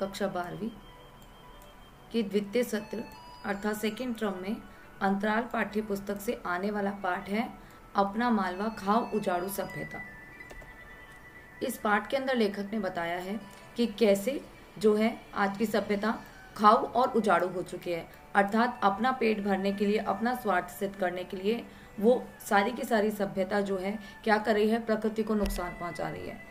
कक्षा 12वीं के द्वितीय सत्र अर्थात सेकेंड टर्म में अंतराल पाठ्य पुस्तक से आने वाला पाठ है अपना मालवा खाव उजाड़ू सभ्यता। इस पाठ के अंदर लेखक ने बताया है कि कैसे जो है आज की सभ्यता खाव और उजाड़ू हो चुकी है, अर्थात अपना पेट भरने के लिए, अपना स्वार्थ सिद्ध करने के लिए वो सारी की सारी सभ्यता जो है क्या कर रही है, प्रकृति को नुकसान पहुंचा रही है।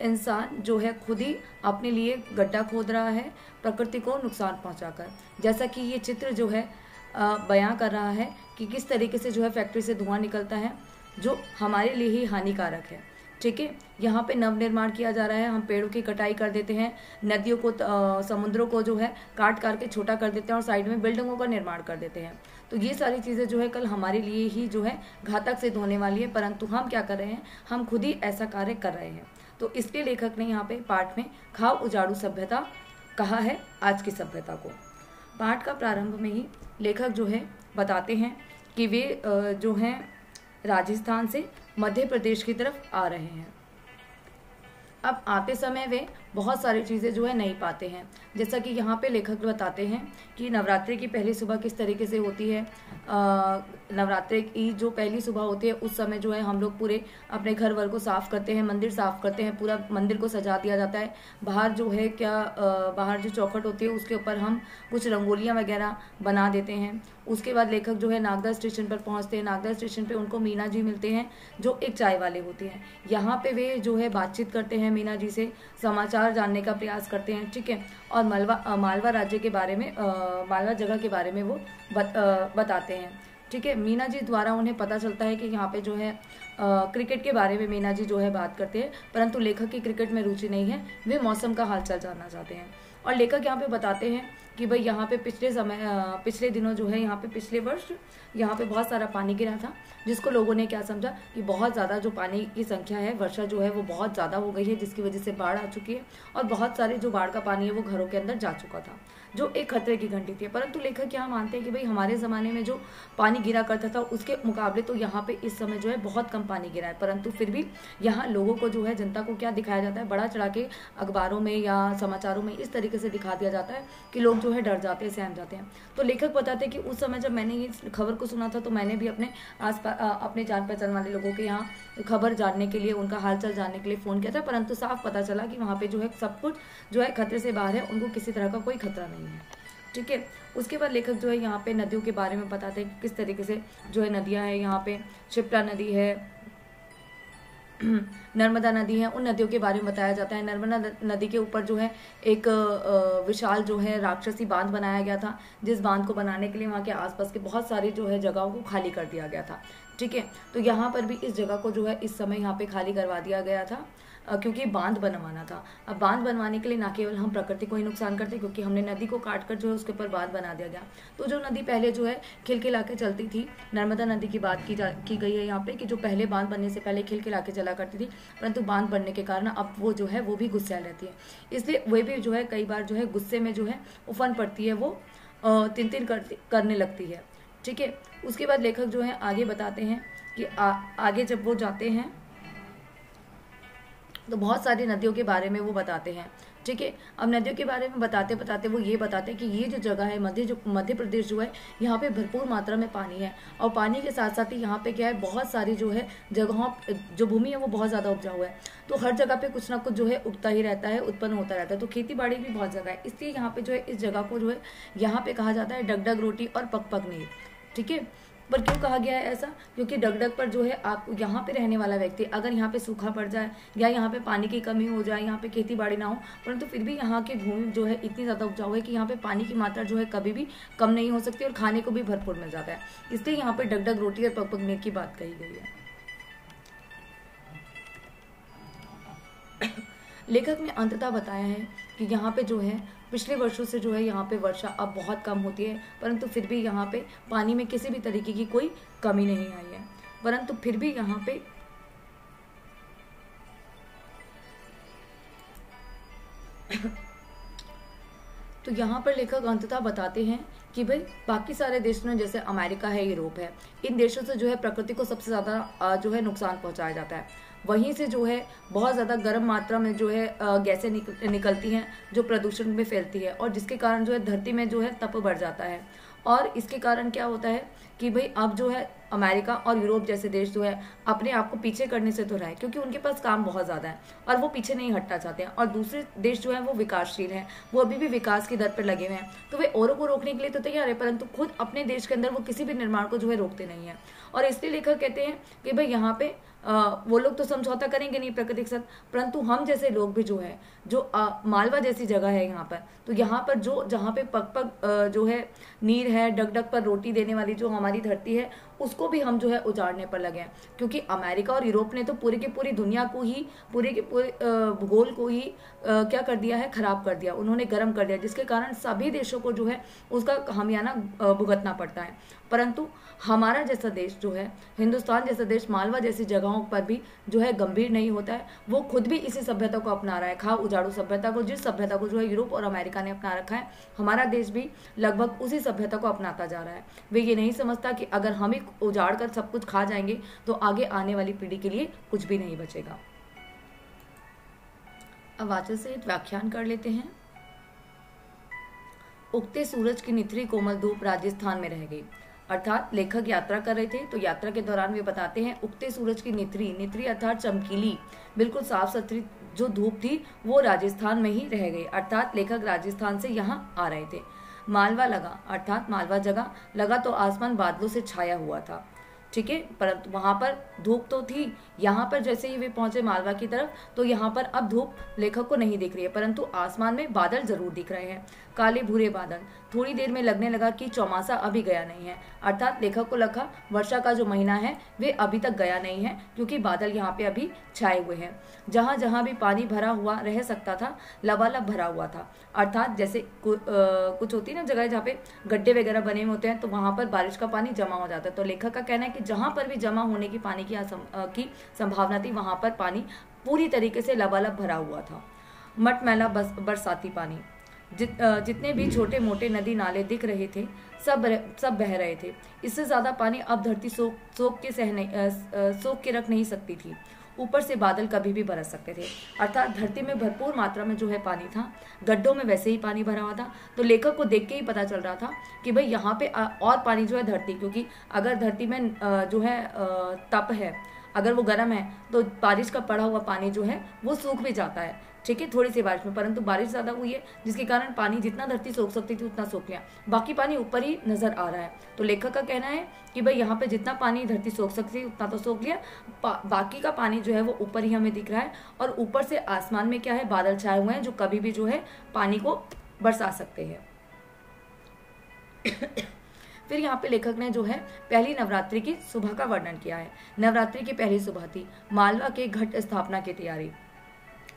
इंसान जो है खुद ही अपने लिए गड्ढा खोद रहा है प्रकृति को नुकसान पहुंचाकर। जैसा कि ये चित्र जो है बयां कर रहा है कि किस तरीके से जो है फैक्ट्री से धुआं निकलता है जो हमारे लिए ही हानिकारक है। ठीक है, यहाँ पे नव निर्माण किया जा रहा है, हम पेड़ों की कटाई कर देते हैं, नदियों को समुद्रों को जो है काट के छोटा कर देते हैं और साइड में बिल्डिंगों का निर्माण कर देते हैं। तो ये सारी चीज़ें जो है कल हमारे लिए ही जो है घातक सिद्ध होने वाली है, परंतु हम क्या कर रहे हैं, हम खुद ही ऐसा कार्य कर रहे हैं। तो इसलिए लेखक ने यहाँ पे पाठ में खाव उजाड़ू सभ्यता कहा है आज की सभ्यता को। पाठ का प्रारंभ में ही लेखक जो है बताते हैं कि वे जो हैं राजस्थान से मध्य प्रदेश की तरफ आ रहे हैं। अब आते समय वे बहुत सारी चीज़ें जो है नहीं पाते हैं। जैसा कि यहाँ पे लेखक बताते हैं कि नवरात्रि की पहली सुबह किस तरीके से होती है। नवरात्रि की जो पहली सुबह होती है उस समय जो है हम लोग पूरे अपने घर वर को साफ़ करते हैं, मंदिर साफ़ करते हैं, पूरा मंदिर को सजा दिया जाता है। बाहर जो है बाहर जो चौखट होती है उसके ऊपर हम कुछ रंगोलियाँ वगैरह बना देते हैं। उसके बाद लेखक जो है नागदा स्टेशन पर पहुंचते हैं। नागदा स्टेशन पे उनको मीना जी मिलते हैं जो एक चाय वाले होते हैं। यहाँ पे वे जो है बातचीत करते हैं, मीना जी से समाचार जानने का प्रयास करते हैं। ठीक है, और मालवा राज्य के बारे में, मालवा जगह के बारे में वो बताते हैं। ठीक है, मीना जी द्वारा उन्हें पता चलता है कि यहाँ पे जो है क्रिकेट के बारे में मीना जी जो है बात करते हैं, परंतु लेखक की क्रिकेट में रुचि नहीं है, वे मौसम का हालचाल जानना चाहते हैं। और लेखक यहाँ पे बताते हैं कि भाई यहाँ पे पिछले दिनों जो है यहाँ पे पिछले वर्ष यहाँ पे बहुत सारा पानी गिरा था, जिसको लोगों ने क्या समझा कि बहुत ज़्यादा जो पानी की संख्या है, वर्षा जो है वो बहुत ज़्यादा हो गई है, जिसकी वजह से बाढ़ आ चुकी है और बहुत सारे जो बाढ़ का पानी है वो घरों के अंदर जा चुका था, जो एक खतरे की घंटी थी। परंतु लेखक यहाँ मानते हैं कि भाई हमारे ज़माने में जो पानी गिरा करता था उसके मुकाबले तो यहाँ पे इस समय जो है बहुत कम पानी गिरा है, परंतु फिर भी यहाँ लोगों को जो है, जनता को क्या दिखाया जाता है, बड़ा चढ़ा के अखबारों में या समाचारों में इस तरीके से दिखा दिया जाता है कि लोग जो है डर जाते हैं, सहम जाते हैं। तो लेखक बताते हैं कि उस समय जब मैंने ये खबर को सुना था तो मैंने भी अपने अपने जान पहचान वाले लोगों के यहाँ खबर जानने के लिए, उनका हालचाल जानने के लिए फ़ोन किया था, परंतु साफ पता चला कि वहाँ पे जो है सब कुछ जो है खतरे से बाहर है, उनको किसी तरह का कोई खतरा नहीं है। ठीक है, उसके बाद लेखक जो है यहाँ पे नदियों के बारे में बताते हैं किस तरीके से जो है नदियाँ हैं। यहाँ पे शिप्रा नदी है, नर्मदा नदी है, उन नदियों के बारे में बताया जाता है। नर्मदा नदी के ऊपर जो है एक विशाल जो है राक्षसी बांध बनाया गया था, जिस बांध को बनाने के लिए वहाँ के आसपास के बहुत सारी जो है जगहों को खाली कर दिया गया था। ठीक है, तो यहाँ पर भी इस जगह को जो है इस समय यहाँ पे खाली करवा दिया गया था क्योंकि बांध बनवाना था। अब बांध बनवाने के लिए ना केवल हम प्रकृति को ही नुकसान करते, क्योंकि हमने नदी को काट कर जो है उसके ऊपर बांध बना दिया गया। तो जो नदी पहले जो है खिलखिला के चलती थी, नर्मदा नदी की बात की गई है यहाँ पे कि जो पहले बांध बनने से पहले खिलखिला के चला करती थी, परंतु बांध बनने के कारण अब वो जो है वो भी गुस्सैल रहती है, इसलिए वे भी जो है कई बार जो है गुस्से में जो है उफन पड़ती है, वो तिन करने लगती है। ठीक है, उसके बाद लेखक जो है आगे बताते हैं कि आगे जब वो जाते हैं तो बहुत सारी नदियों के बारे में वो बताते हैं। ठीक है, अब नदियों के बारे में बताते बताते वो ये बताते हैं कि ये जो जगह है मध्य प्रदेश जो है, यहाँ पे भरपूर मात्रा में पानी है और पानी के साथ साथ ही यहाँ पे क्या है, बहुत सारी जो है जगहों जो भूमि है वो बहुत ज़्यादा उपजाऊ है, तो हर जगह पे कुछ ना कुछ जो है उगता ही रहता है, उत्पन्न होता रहता है, तो खेती बाड़ी भी बहुत जगह है, इसलिए यहाँ पे जो है इस जगह को जो है यहाँ पे कहा जाता है डगडग रोटी और पक पक नीर। ठीक है, पर क्यों कहा गया है ऐसा, क्योंकि डगडग पर जो है आप यहाँ पे रहने वाला व्यक्ति अगर यहाँ पे सूखा पड़ जाए या यहाँ पे पानी की कमी हो जाए, यहाँ पे खेती बाड़ी ना हो, परंतु फिर भी यहाँ की भूमि जो है इतनी ज़्यादा उपजाऊ है कि यहाँ पे पानी की मात्रा जो है कभी भी कम नहीं हो सकती और खाने को भी भरपूर मिल जाता है, इसलिए यहाँ पे डगडग रोटी और पक पक नीर की बात कही गई है। लेखक ने अंततः बताया है कि यहाँ पे जो है पिछले वर्षों से जो है यहाँ पे वर्षा अब बहुत कम होती है, परंतु फिर भी यहाँ पे पानी में किसी भी तरीके की कोई कमी नहीं आई है, परंतु फिर भी यहाँ पे तो यहाँ पर लेखक अंततः बताते हैं कि भाई बाकी सारे देशों जैसे अमेरिका है, यूरोप है, इन देशों से जो है प्रकृति को सबसे ज़्यादा जो है नुकसान पहुँचाया जाता है, वहीं से जो है बहुत ज़्यादा गर्म मात्रा में जो है गैसें निकलती हैं जो प्रदूषण में फैलती है, और जिसके कारण जो है धरती में जो है तप बढ़ जाता है। और इसके कारण क्या होता है कि भाई अब जो है अमेरिका और यूरोप जैसे देश जो है अपने आप को पीछे करने से तो रहे, क्योंकि उनके पास काम बहुत ज़्यादा है और वो पीछे नहीं हटना चाहते हैं। और दूसरे देश जो है वो विकासशील हैं, वो अभी भी विकास की दर पर लगे हुए हैं, तो वे औरों को रोकने के लिए तो तैयार है, परंतु खुद अपने देश के अंदर वो किसी भी निर्माण को जो है रोकते नहीं है। और इसलिए लेखक कहते हैं कि भाई यहाँ पे वो लोग तो समझौता करेंगे नहीं प्रकृति के साथ, परंतु हम जैसे लोग भी जो है, जो मालवा जैसी जगह है यहाँ पर, तो यहाँ पर जो जहाँ पे पग पग जो है नीर है, डग डग पर रोटी देने वाली जो हमारी धरती है, उसको भी हम जो है उजाड़ने पर लगे हैं। क्योंकि अमेरिका और यूरोप ने तो पूरी की पूरी दुनिया को ही, पूरे के पूरे भूगोल को ही क्या कर दिया है, खराब कर दिया, उन्होंने गर्म कर दिया, जिसके कारण सभी देशों को जो है उसका हमियाना भुगतना पड़ता है। परंतु हमारा जैसा देश जो है, हिंदुस्तान जैसा देश मालवा जैसी जगहों पर भी जो है गंभीर नहीं होता है, वो खुद भी इसी सभ्यता को अपना रहा है, खाव उजाड़ू सभ्यता को, जिस सभ्यता को जो है यूरोप और अमेरिका ने अपना रखा है, हमारा देश भी लगभग उसी सभ्यता को अपनाता जा रहा है। वे ये नहीं समझता कि अगर हम ही उजाड़ कर सब कुछ खा जाएंगे तो आगे आने वाली पीढ़ी के लिए कुछ भी नहीं बचेगा। अब वाचन से व्याख्यान कर लेते हैं। उगते सूरज की निथरी कोमल धूप राजस्थान में रह गई। अर्थात लेखक यात्रा कर रहे थे, तो यात्रा के दौरान वे बताते हैं उगते सूरज की निथरी अर्थात चमकीली, बिल्कुल साफ सुथरी जो धूप थी वो राजस्थान में ही रह गई। अर्थात लेखक राजस्थान से यहाँ आ रहे थे। मालवा लगा, अर्थात मालवा जगह लगा तो आसमान बादलों से छाया हुआ था, ठीक है, परंतु वहां पर धूप तो थी। यहाँ पर जैसे ही वे पहुंचे मालवा की तरफ, तो यहाँ पर अब धूप लेखक को नहीं दिख रही है, परंतु आसमान में बादल जरूर दिख रहे हैं, काले भूरे बादल। थोड़ी देर में लगने लगा कि चौमासा अभी गया नहीं है, अर्थात लेखक को लगा वर्षा का जो महीना है वे अभी तक गया नहीं है, क्योंकि बादल यहाँ पे अभी छाए हुए हैं। जहाँ जहाँ भी पानी भरा हुआ रह सकता था लबालब भरा हुआ था, अर्थात जैसे कुछ होती है ना जगह जहाँ पे गड्ढे वगैरह बने हुए होते हैं, तो वहां पर बारिश का पानी जमा हो जाता है। तो लेखक का कहना है कि जहां पर भी जमा होने की पानी की संभावना थी, वहां पर पानी पूरी तरीके से लबालब भरा हुआ था। मटमैला बरसाती पानी, जितने भी छोटे मोटे नदी नाले दिख रहे थे सब बह रहे थे। इससे ज्यादा पानी अब धरती सोख के रख नहीं सकती थी। ऊपर से बादल कभी भी बरस सकते थे, अर्थात धरती में भरपूर मात्रा में जो है पानी था, गड्ढों में वैसे ही पानी भरा हुआ था। तो लेखक को देख के ही पता चल रहा था कि भाई यहाँ पे और पानी जो है धरती, क्योंकि अगर धरती में जो है तप है, अगर वो गर्म है तो बारिश का पड़ा हुआ पानी जो है वो सूख भी जाता है, ठीक है, थोड़ी सी बारिश में, परंतु बारिश ज्यादा हुई है जिसके कारण पानी जितना धरती सोख सकती थी उतना सोख लिया, बाकी पानी ऊपर ही नजर आ रहा है। तो लेखक का कहना है कि भाई यहाँ पे जितना पानी धरती सोख सकती थी उतना तो सोख लिया, बाकी का पानी जो है वो ऊपर ही हमें दिख रहा है। और ऊपर से आसमान में क्या है, बादल छाए हुए हैं जो कभी भी जो है पानी को बरसा सकते हैं। फिर यहाँ पे लेखक ने जो है पहली नवरात्रि की सुबह का वर्णन किया है। नवरात्रि की पहली सुबह थी, मालवा के घट स्थापना की तैयारी।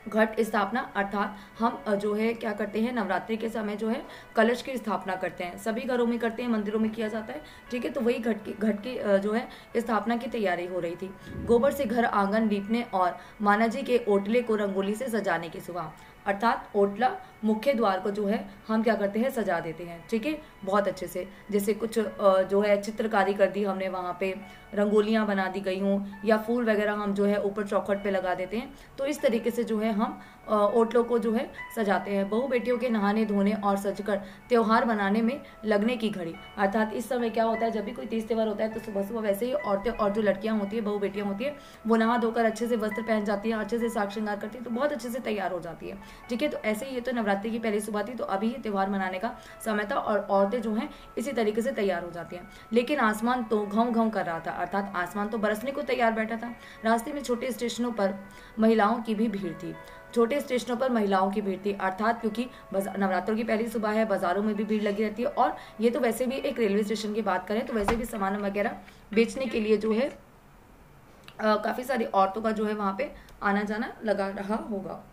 घट स्थापना अर्थात हम जो है क्या करते हैं, नवरात्रि के समय जो है कलश की स्थापना करते हैं, सभी घरों में करते हैं, मंदिरों में किया जाता है, ठीक है। तो वही घट की जो है स्थापना की तैयारी हो रही थी। गोबर से घर आंगन लीपने और माना जी के ओटले को रंगोली से सजाने की सुबह, अर्थात ओटला मुख्य द्वार को जो है हम क्या करते हैं, सजा देते हैं, ठीक है, बहुत अच्छे से। जैसे कुछ जो है चित्रकारी कर दी हमने, वहाँ पे रंगोलियाँ बना दी गई हों, या फूल वगैरह हम जो है ऊपर चौखट पे लगा देते हैं। तो इस तरीके से जो है हम ओटलों को जो है सजाते हैं। बहू बेटियों के नहाने धोने और सजकर त्योहार बनाने में लगने की घड़ी, अर्थात इस समय क्या होता है, जब भी कोई तीज त्योहार होता है तो सुबह सुबह वैसे ही औरतें और जो लड़कियां होती है, बहू बेटियां होती है, वो नहा धोकर अच्छे से वस्त्र पहन जाती है, अच्छे से साग श्रृंगार करती है, तो बहुत अच्छे से तैयार हो जाती है, ठीक है। तो ऐसे ही ये तो नवरात्रि की पहली सुबह थी, तो अभी ये त्योहार मनाने का समय था और औरतें जो हैं इसी तरीके से तैयार हो जाती हैं। लेकिन आसमान तो घाव घाव कर रहा था, अर्थात आसमान तो बरसने को तैयार बैठा था। रास्ते में छोटे स्टेशनों पर महिलाओं की भी भीड़ थी, छोटे स्टेशनों पर महिलाओं की भीड़ थी, अर्थात क्योंकि नवरात्रों की पहली सुबह है, बाजारों में भी भीड़ लगी रहती है। और ये तो वैसे भी एक रेलवे स्टेशन की बात करें तो वैसे भी सामान वगैरह बेचने के लिए जो है काफी सारी औरतों का जो है वहां पे आना जाना लगा रहा होगा।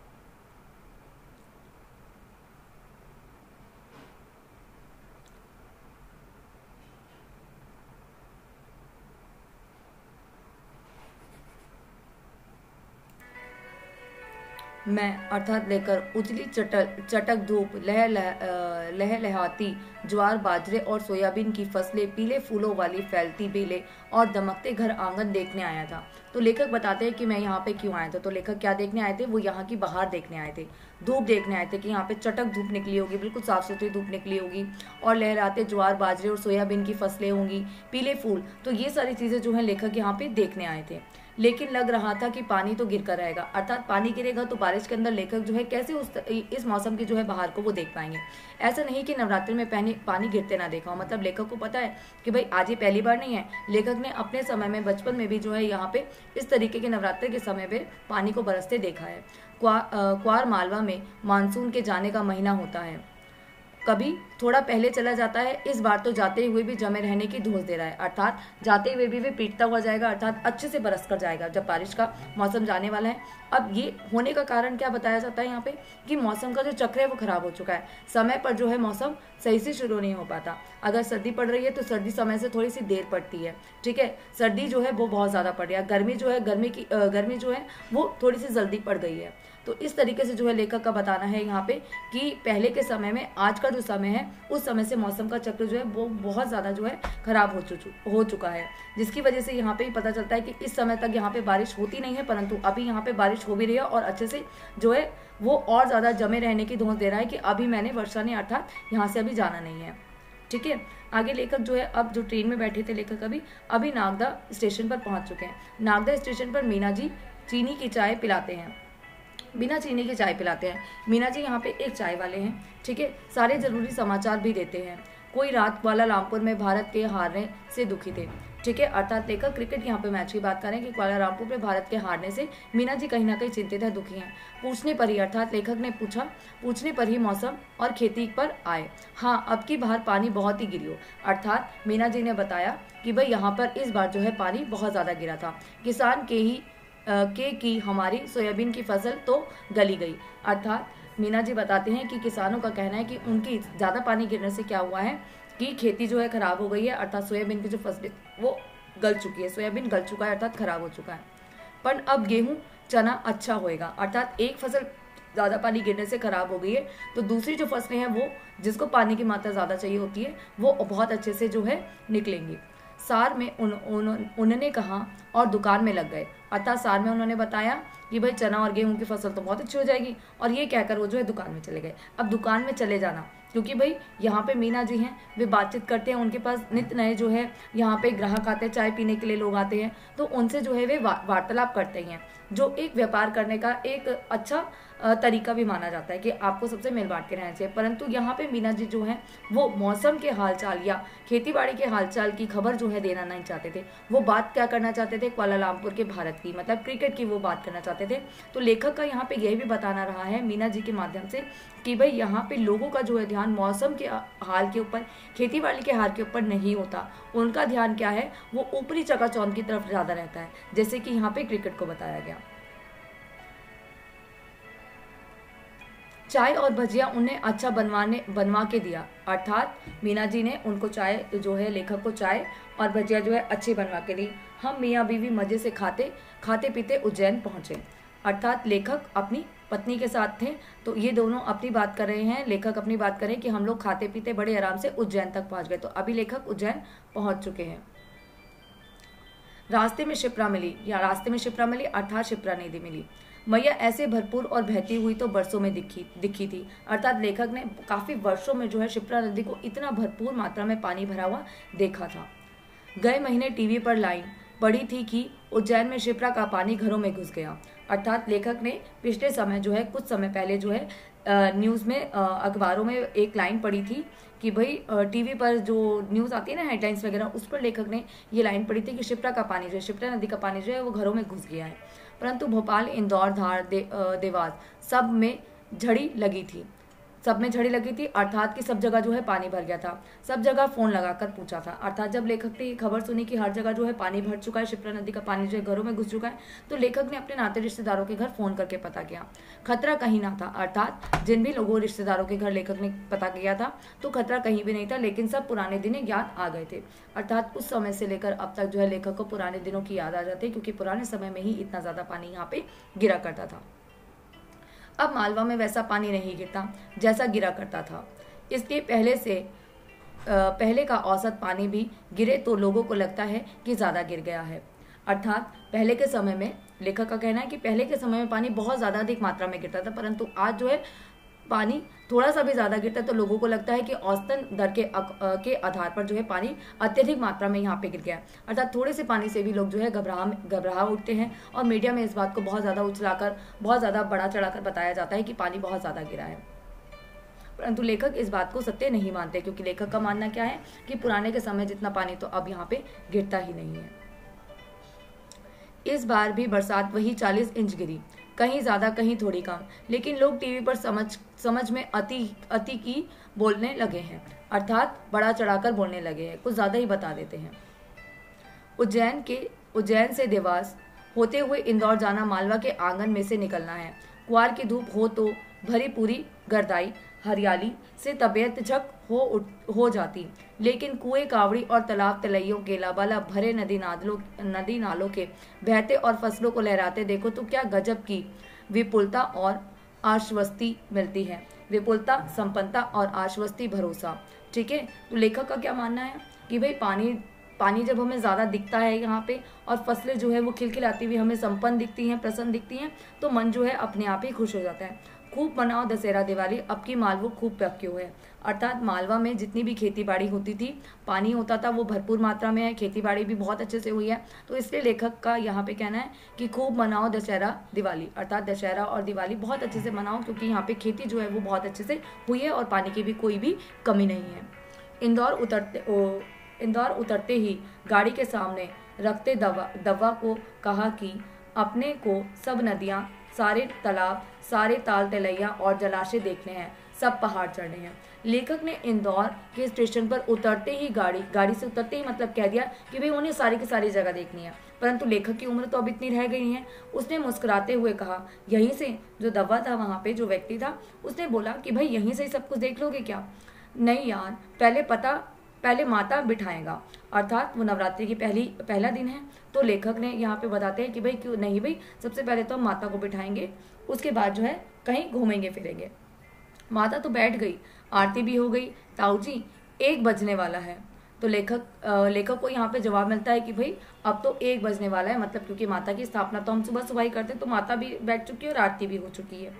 मैं अर्थात लेकर उजली चटक धूप लहलहाती ज्वार बाजरे और सोयाबीन की फसलें, पीले फूलों वाली फैलती बेलें और दमकते घर आंगन देखने आया था। तो लेखक बताते हैं कि मैं यहाँ पे क्यों आया था। तो लेखक क्या देखने आए थे, वो यहाँ की बाहर देखने आए थे, धूप देखने आए थे कि यहाँ पे चटक धूप निकली होगी, बिल्कुल साफ सुथरी धूप निकली होगी और लहराते ज्वार बाजरे और सोयाबीन की फसलें होंगी, पीले फूल। तो ये सारी चीज़ें जो है लेखक यहाँ पे देखने आए थे। लेकिन लग रहा था कि पानी तो गिर कर रहेगा, अर्थात पानी गिरेगा तो बारिश के अंदर लेखक जो है कैसे इस मौसम की जो है बाहर को वो देख पाएंगे। ऐसा नहीं कि नवरात्रि में पानी गिरते ना देखा हो, मतलब लेखक को पता है कि भाई आज ये पहली बार नहीं है। लेखक ने अपने समय में बचपन में भी जो है यहाँ पे इस तरीके के नवरात्रि के समय पे पानी को बरसते देखा है। क्वार मालवा में मानसून के जाने का महीना होता है, कभी थोड़ा पहले चला जाता है, इस बार तो जाते हुए भी जमे रहने की धोस दे रहा है, अर्थात जाते हुए भी वे पीटता हुआ जाएगा, अर्थात अच्छे से बरस कर जाएगा जब बारिश का मौसम जाने वाला है। अब ये होने का कारण क्या बताया जाता है यहाँ पे कि मौसम का जो चक्र है वो खराब हो चुका है, समय पर जो है मौसम सही से शुरू नहीं हो पाता। अगर सर्दी पड़ रही है तो सर्दी समय से थोड़ी सी देर पड़ती है, ठीक है, सर्दी जो है वो बहुत ज्यादा पड़ रही है, गर्मी जो है गर्मी जो है वो थोड़ी सी जल्दी पड़ गई है। तो इस तरीके से जो है लेखक का बताना है यहाँ पे कि पहले के समय में आज का जो समय है उस समय से मौसम का चक्र जो है वो बहुत ज़्यादा जो है खराब हो चुका है, जिसकी वजह से यहाँ पे ही पता चलता है कि इस समय तक यहाँ पे बारिश होती नहीं है, परंतु अभी यहाँ पे बारिश हो भी रही है और अच्छे से जो है वो और ज़्यादा जमे रहने की धौंस दे रहा है कि अभी मैंने वर्षा ने अर्थात यहाँ से अभी जाना नहीं है। ठीक है, आगे लेखक जो है अब जो ट्रेन में बैठे थे लेखक अभी नागदा स्टेशन पर पहुंच चुके हैं। नागदा स्टेशन पर मीना जी चीनी की चाय पिलाते हैं, बिना चीनी की चाय पिलाते हैं। मीना जी यहाँ पे एक चाय वाले हैं, ठीक है, सारे जरूरी समाचार भी देते हैं। कोई रात कुआलालंपुर में भारत के हारने से दुखी थे, ठीक है, अर्थात लेखक क्रिकेट यहाँ पे मैच की बात करें कि कुआलालंपुर में भारत के हारने से मीना जी कहीं ना कहीं चिंतित है, दुखी हैं। पूछने पर ही, अर्थात लेखक ने पूछा, पूछने पर ही मौसम और खेती पर आए। हाँ, अब की बार पानी बहुत ही गिरी हो, अर्थात मीना जी ने बताया कि भाई यहाँ पर इस बार जो है पानी बहुत ज़्यादा गिरा था, किसान की हमारी सोयाबीन की फसल तो गली गई। अर्थात मीना जी बताते हैं कि किसानों का कहना है कि उनकी ज़्यादा पानी गिरने से क्या हुआ है कि खेती जो है खराब हो गई है, अर्थात सोयाबीन की जो फसल वो गल चुकी है, सोयाबीन गल चुका है अर्थात खराब हो चुका है। पर अब गेहूं चना अच्छा होएगा, अर्थात एक फसल ज़्यादा पानी गिरने से खराब हो गई है तो दूसरी जो फसलें हैं वो जिसको पानी की मात्रा ज़्यादा चाहिए होती है वो बहुत अच्छे से जो है निकलेंगी। सार में उन्होंने कहा और दुकान में लग गए, अतः सार में उन्होंने बताया कि भाई चना और गेहूं की फसल तो बहुत अच्छी हो जाएगी, और ये कहकर वो जो है दुकान में चले गए। अब दुकान में चले जाना, क्योंकि भाई यहाँ पे मीना जी हैं, वे बातचीत करते हैं, उनके पास नित्य नए जो है यहाँ पे ग्राहक आते हैं, चाय पीने के लिए लोग आते हैं, तो उनसे जो है वे वार्तालाप करते हैं, जो एक व्यापार करने का एक अच्छा तरीका भी माना जाता है कि आपको सबसे मिल बांट के रहना चाहिए। परंतु यहाँ पे मीना जी जो है वो मौसम के हालचाल या खेतीबाड़ी के हालचाल की खबर जो है देना नहीं चाहते थे, वो बात क्या करना चाहते थे, कुआलालंपुर के भारत की, मतलब क्रिकेट की वो बात करना चाहते थे। तो लेखक का यहाँ पे यही भी बताना रहा है मीना जी के माध्यम से कि भाई यहाँ पे लोगों का जो है ध्यान मौसम के हाल के ऊपर, खेतीबाड़ी के हाल के ऊपर नहीं होता, उनका ध्यान क्या है वो ऊपरी चकाचौंध की तरफ ज़्यादा रहता है, जैसे कि यहाँ पे क्रिकेट को बताया गया। चाय और भजिया उन्हें अच्छा बनवा के दिया, अर्थात मीना जी ने उनको चाय जो है लेखक को चाय और भजिया जो है अच्छी बनवा के दी। हम मियाँ बीवी मजे से खाते पीते उज्जैन पहुंचे, अर्थात लेखक अपनी पत्नी के साथ थे, तो ये दोनों अपनी बात कर रहे हैं, लेखक अपनी बात कर रहे हैं कि हम लोग खाते पीते बड़े आराम से उज्जैन तक पहुंच गए। तो अभी लेखक उज्जैन पहुंच चुके हैं। रास्ते में शिप्रा मिली अर्थात शिप्रा नदी मिली। मैया ऐसे भरपूर और बहती हुई तो बरसों में दिखी थी, अर्थात लेखक ने काफी वर्षों में जो है शिप्रा नदी को इतना भरपूर मात्रा में पानी भरा हुआ देखा था। गए महीने टीवी पर लाइन पड़ी थी कि उज्जैन में शिप्रा का पानी घरों में घुस गया, अर्थात लेखक ने पिछले समय जो है कुछ समय पहले जो है न्यूज़ में अखबारों में एक लाइन पड़ी थी कि भाई टीवी पर जो न्यूज़ आती है ना हेडलाइंस वगैरह, उस पर लेखक ने ये लाइन पड़ी थी कि शिप्रा का पानी जो है, शिप्रा नदी का पानी जो है वो घरों में घुस गया है। परंतु भोपाल, इंदौर, धार, देवास सब में झड़ी लगी थी, अर्थात कि सब जगह जो है पानी भर गया था। सब जगह फोन लगाकर पूछा था, अर्थात जब लेखक ने ये खबर सुनी कि हर जगह जो है पानी भर चुका है, शिप्रा नदी का पानी जो है घरों में घुस चुका है, तो लेखक ने अपने नाते रिश्तेदारों के घर फोन करके पता किया। खतरा कहीं ना था, अर्थात जिन भी लोगों रिश्तेदारों के घर लेखक ने पता किया था तो खतरा कहीं भी नहीं था, लेकिन सब पुराने दिन याद आ गए थे, अर्थात उस समय से लेकर अब तक जो है लेखक को पुराने दिनों की याद आ जाती है, क्योंकि पुराने समय में ही इतना ज्यादा पानी यहाँ पे गिरा करता था। अब मालवा में वैसा पानी नहीं गिरता जैसा गिरा करता था, इसलिए पहले से पहले का औसत पानी भी गिरे तो लोगों को लगता है कि ज़्यादा गिर गया है। अर्थात पहले के समय में, लेखक का कहना है कि पहले के समय में पानी बहुत ज़्यादा अधिक मात्रा में गिरता था, परंतु आज जो है पानी थोड़ा सा भी ज़्यादा गिरता है तो लोगों को लगता है कि औसतन दर के आधार पर जो है पानी अत्यधिक मात्रा में यहाँ पे गिर गया है। अर्थात थोड़े से पानी से भी लोग जो है घबरा उठते हैं और मीडिया में इस बात को बहुत ज़्यादा उछलाकर, बहुत ज़्यादा बड़ा चढ़ाकर बताया जाता है कि पानी बहुत ज़्यादा गिरा है। परंतु लेखक इस बात को सत्य नहीं मानते, क्योंकि लेखक का मानना क्या है कि पुराने के समय जितना पानी तो अब यहाँ पे गिरता ही नहीं है। इस बार भी बरसात वही 40 इंच गिरी, कहीं ज्यादा कहीं थोड़ी कम, लेकिन लोग टीवी पर समझ में अति की बोलने लगे हैं, अर्थात बड़ा चढ़ाकर बोलने लगे हैं, कुछ ज्यादा ही बता देते हैं। उज्जैन से देवास होते हुए इंदौर जाना मालवा के आंगन में से निकलना है। कुआर की धूप हो तो भरी पूरी गर्दाई हरियाली से तबीयत झक हो जाती, लेकिन कुएं कावड़ी और तालाब तलैयों के लाबालाब भरे नदी नालों के बहते और फसलों को लहराते देखो तो क्या गजब की विपुलता और आश्वस्ति मिलती है। विपुलता, संपन्नता और आश्वस्ति, भरोसा। ठीक है, तो लेखक का क्या मानना है कि भाई पानी जब हमें ज़्यादा दिखता है यहाँ पे और फसलें जो है वो खिलखिलाती हुई हमें संपन्न दिखती हैं, प्रसन्न दिखती हैं, तो मन जो है अपने आप ही खुश हो जाता है। खूब मनाओ दशहरा दिवाली, अब की मालवो खूब पक्यो है। अर्थात मालवा में जितनी भी खेती बाड़ी होती थी, पानी होता था, वो भरपूर मात्रा में है, खेती बाड़ी भी बहुत अच्छे से हुई है, तो इसलिए लेखक का यहाँ पे कहना है कि खूब मनाओ दशहरा दिवाली, अर्थात दशहरा और दिवाली बहुत अच्छे से मनाओ, क्योंकि यहाँ पे खेती जो है वो बहुत अच्छे से हुई है और पानी की भी कोई भी कमी नहीं है। इंदौर उतरते ही गाड़ी के सामने रखते दवा को कहा कि अपने को सब नदियाँ, सारे तालाब, सारे ताल तलैया और जलाशय देखने हैं, सब पहाड़ चढ़ने हैं। लेखक ने इंदौर के स्टेशन पर उतरते ही गाड़ी से उतरते ही मतलब कह दिया कि भाई उन्हें सारी की सारी जगह देखनी है, परंतु लेखक की उम्र तो अब इतनी रह गई है। उसने मुस्कुराते हुए कहा, यहीं से, जो दवा था वहाँ पे जो व्यक्ति था उसने बोला कि भाई यहीं से ही सब कुछ देख लोगे क्या? नहीं यार, पहले माता बिठाएगा, अर्थात वो नवरात्रि की पहला दिन है, तो लेखक ने यहाँ पे बताते हैं कि भाई क्यों नहीं भाई, सबसे पहले तो हम माता को बिठाएंगे, उसके बाद जो है कहीं घूमेंगे फिरेंगे। माता तो बैठ गई, आरती भी हो गई, ताऊ जी 1 बजने वाला है। तो लेखक को यहाँ पे जवाब मिलता है कि भाई अब तो 1 बजने वाला है, मतलब क्योंकि माता की स्थापना तो हम सुबह ही करते, तो माता भी बैठ चुकी है और आरती भी हो चुकी है।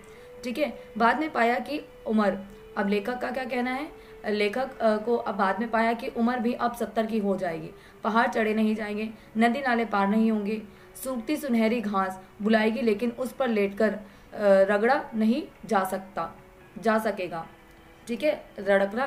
ठीक है, बाद में पाया कि उम्र, अब लेखक का क्या कहना है, लेखक को अब बाद में पाया कि उम्र भी अब 70 की हो जाएगी, पहाड़ चढ़े नहीं जाएंगे, नदी नाले पार नहीं होंगे, सूखती सुनहरी घास बुलाएगी लेकिन उस पर लेटकर रगड़ा नहीं जा सकेगा। ठीक है, रड़का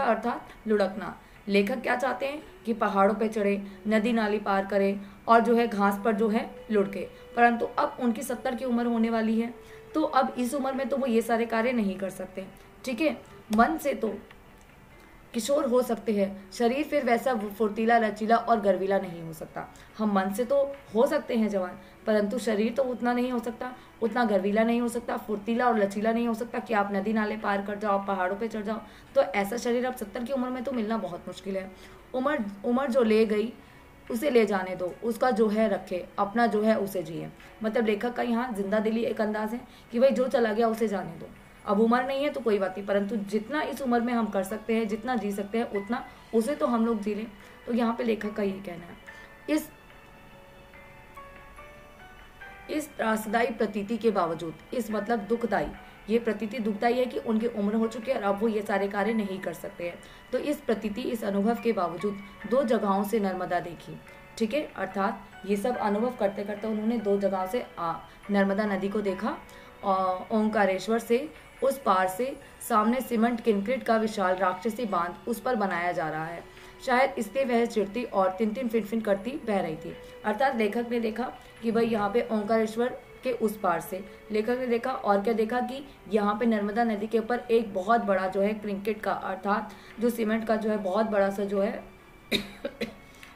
अर्थात लुढ़कना। लेखक क्या चाहते हैं कि पहाड़ों पे चढ़े, नदी नाली पार करें और जो है घास पर जो है लुढ़के, परंतु अब उनकी 70 की उम्र होने वाली है, तो अब इस उम्र में तो वो ये सारे कार्य नहीं कर सकते। ठीक है, मन से तो किशोर हो सकते हैं, शरीर फिर वैसा फुर्तीला, लचीला और गर्वीला नहीं हो सकता। हम मन से तो हो सकते हैं जवान, परंतु शरीर तो उतना नहीं हो सकता, उतना गर्वीला नहीं हो सकता, फुर्तीला और लचीला नहीं हो सकता कि आप नदी नाले पार कर जाओ, पहाड़ों पे चढ़ जाओ। तो ऐसा शरीर अब 70 की उम्र में तो मिलना बहुत मुश्किल है। उम्र जो ले गई उसे ले जाने दो, उसका जो है रखे, अपना जो है उसे जिए। मतलब लेखक का यहाँ जिंदा दिली एक अंदाज है कि भाई जो चला गया उसे जाने दो, अब उम्र नहीं है तो कोई बात नहीं, परंतु जितना इस उम्र में हम कर सकते हैं, जितना जी सकते हैं उतना उसे तो हम लोग जी लें। तो यहाँ पे लेखक का ये कहना है। इस त्रासदायी प्रतीति के बावजूद, इस मतलब दुखदाई, ये प्रतीति दुखदाई है कि उनकी उम्र हो चुकी है और अब वो ये सारे कार्य नहीं कर सकते हैं। तो इस प्रतीति, इस अनुभव के बावजूद 2 जगहों से नर्मदा देखी। ठीक है, अर्थात ये सब अनुभव करते करते उन्होंने 2 जगहों से नर्मदा नदी को देखा। और ओंकारेश्वर से उस पार से सामने सीमेंट कंक्रीट का विशाल राक्षसी बांध उस पर बनाया जा रहा है, शायद इसलिए वह चिड़ती और तिन फिन करती बह रही थी। अर्थात लेखक ने देखा कि भाई यहाँ पे ओंकारेश्वर के उस पार से लेखक ने देखा, और क्या देखा कि यहाँ पे नर्मदा नदी के ऊपर एक बहुत बड़ा जो है कंक्रीट का, अर्थात जो सीमेंट का जो है बहुत बड़ा सा जो है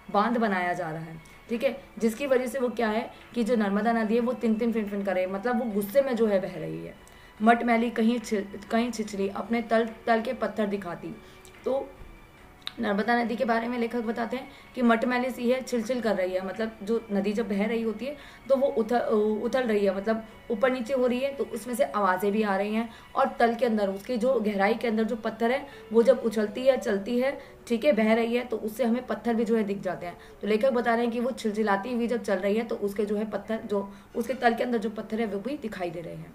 बांध बनाया जा रहा है। ठीक है, जिसकी वजह से वो क्या है कि जो नर्मदा नदी है वो तिन फिन कर रही है, मतलब वो गुस्से में जो है बह रही है। मटमैली कहीं छिछली अपने तल के पत्थर दिखाती, तो नर्मदा नदी के बारे में लेखक बताते हैं कि मटमैली सी है, छिलछिल कर रही है, मतलब जो नदी जब बह रही होती है तो वो उथल रही है, मतलब ऊपर नीचे हो रही है, तो उसमें से आवाज़ें भी आ रही हैं। और तल के अंदर, उसके जो गहराई के अंदर जो पत्थर है वो जब उछलती है, चलती है, ठीक है, बह रही है, तो उससे हमें पत्थर भी जो है दिख जाते हैं। तो लेखक बता रहे हैं कि वो छिलछिलाती हुई जब चल रही है तो उसके जो है पत्थर, जो उसके तल के अंदर जो पत्थर है वो भी दिखाई दे रहे हैं।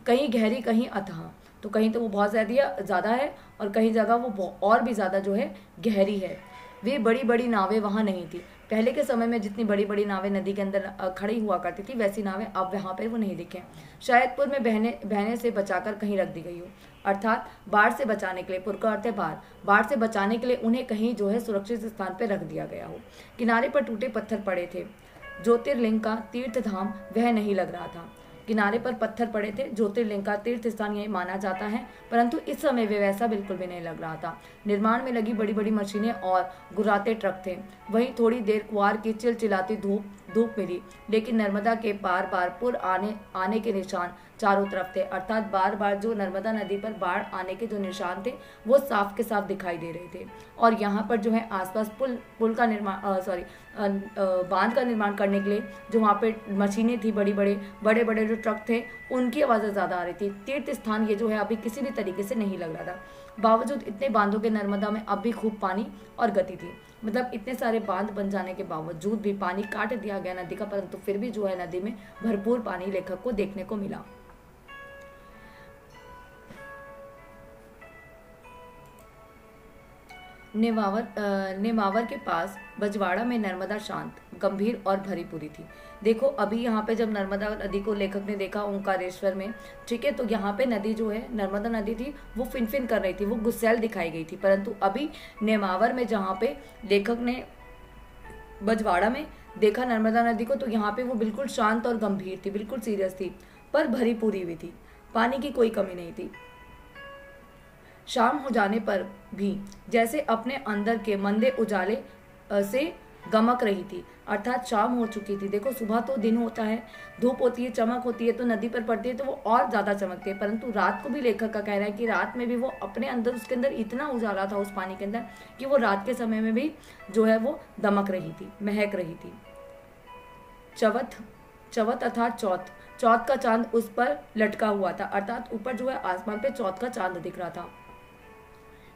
कहीं गहरी कहीं अथाह, तो कहीं तो वो बहुत ज़्यादा है और कहीं जगह वो और भी ज़्यादा जो है गहरी है। वे बड़ी बड़ी नावें वहाँ नहीं थी। पहले के समय में जितनी बड़ी बड़ी नावें नदी के अंदर खड़ी हुआ करती थी, वैसी नावें अब वहाँ पर वो नहीं दिखें। शायद पुर में बहने से बचाकर कहीं रख दी गई हो, अर्थात बाढ़ से बचाने के लिए, पुर का अर्थ है बाढ़ से बचाने के लिए उन्हें कहीं जो है सुरक्षित स्थान पर रख दिया गया हो। किनारे पर टूटे पत्थर पड़े थे। ज्योतिर्लिंग का तीर्थ धाम वह नहीं लग रहा था। किनारे पर पत्थर पड़े थे, ज्योतिर्लिंग का तीर्थ स्थान यही माना जाता है, परंतु इस समय वे वैसा बिल्कुल भी नहीं लग रहा था। निर्माण में लगी बड़ी बड़ी मशीनें और गुर्राते ट्रक थे। वहीं थोड़ी देर कुआर की चिलचिलाती धूप मिली, लेकिन नर्मदा के बार पुर आने के निशान चारों तरफ थे, अर्थात बार बार जो नर्मदा नदी पर बाढ़ आने के जो निशान थे वो साफ के साफ दिखाई दे रहे थे। और यहाँ पर जो है आसपास पुल का निर्माण बांध का निर्माण करने के लिए जो वहाँ पे मशीनें थी, बड़े बड़े जो ट्रक थे, उनकी आवाज़ें ज़्यादा आ रही थी। तीर्थ स्थान ये जो है अभी किसी भी तरीके से नहीं लग रहा था। बावजूद इतने बांधों के नर्मदा में अब भी खूब पानी और गति थी, मतलब इतने सारे बांध बन जाने के बावजूद भी पानी काट दिया गया नदी का, परंतु फिर भी जो है नदी में भरपूर पानी लेखक को देखने को मिला। नेमावर के पास बजवाड़ा में नर्मदा शांत, गंभीर और भरी पूरी थी। देखो अभी यहाँ पे जब नर्मदा नदी को लेखक ने देखा ओंकारेश्वर में, ठीक है, तो यहाँ पे नदी जो है नर्मदा नदी थी वो फिनफिन कर रही थी, वो गुस्सैल दिखाई गई थी। परंतु अभी नेमावर में जहाँ पे लेखक ने बजवाड़ा में देखा नर्मदा नदी को, तो यहाँ पे वो बिल्कुल शांत और गंभीर थी, बिल्कुल सीरियस थी, पर भरी पूरी हुई थी। पानी की कोई कमी नहीं थी। शाम हो जाने पर भी जैसे अपने अंदर के मंदे उजाले से गमक रही थी, अर्थात शाम हो चुकी थी। देखो सुबह तो दिन होता है, धूप होती है, चमक होती है, तो नदी पर पड़ती है तो वो और ज़्यादा चमकती है, परंतु रात को भी लेखक का कहना है कि रात में भी वो अपने अंदर, उसके अंदर इतना उजाला था उस पानी के अंदर कि वो रात के समय में भी जो है वो दमक रही थी, महक रही थी। चवत अर्थात चौथ का चांद उस पर लटका हुआ था, अर्थात ऊपर जो है आसमान पे चौथ का चांद दिख रहा था।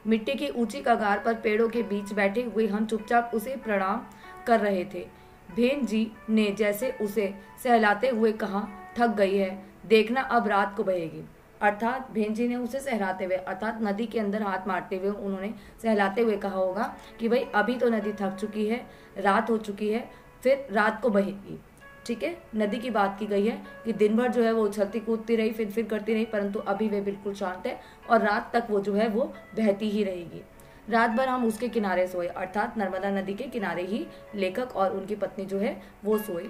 मिट्टी की ऊंची कगार पर पेड़ों के बीच बैठे हुए हम चुपचाप उसे प्रणाम कर रहे थे। भेन जी ने जैसे उसे सहलाते हुए कहा, थक गई है, देखना अब रात को बहेगी। अर्थात भेन जी ने उसे सहलाते हुए, अर्थात नदी के अंदर हाथ मारते हुए उन्होंने सहलाते हुए कहा होगा कि भाई अभी तो नदी थक चुकी है, रात हो चुकी है, फिर रात को बहेगी। ठीक है, नदी की बात की गई है कि दिन भर जो है वो उछलती कूदती रही, फिर करती रही, परंतु अभी वे बिल्कुल शांत है और रात तक वो जो है वो बहती ही रहेगी। रात भर हम उसके किनारे सोए, अर्थात नर्मदा नदी के किनारे ही लेखक और उनकी पत्नी जो है वो सोए।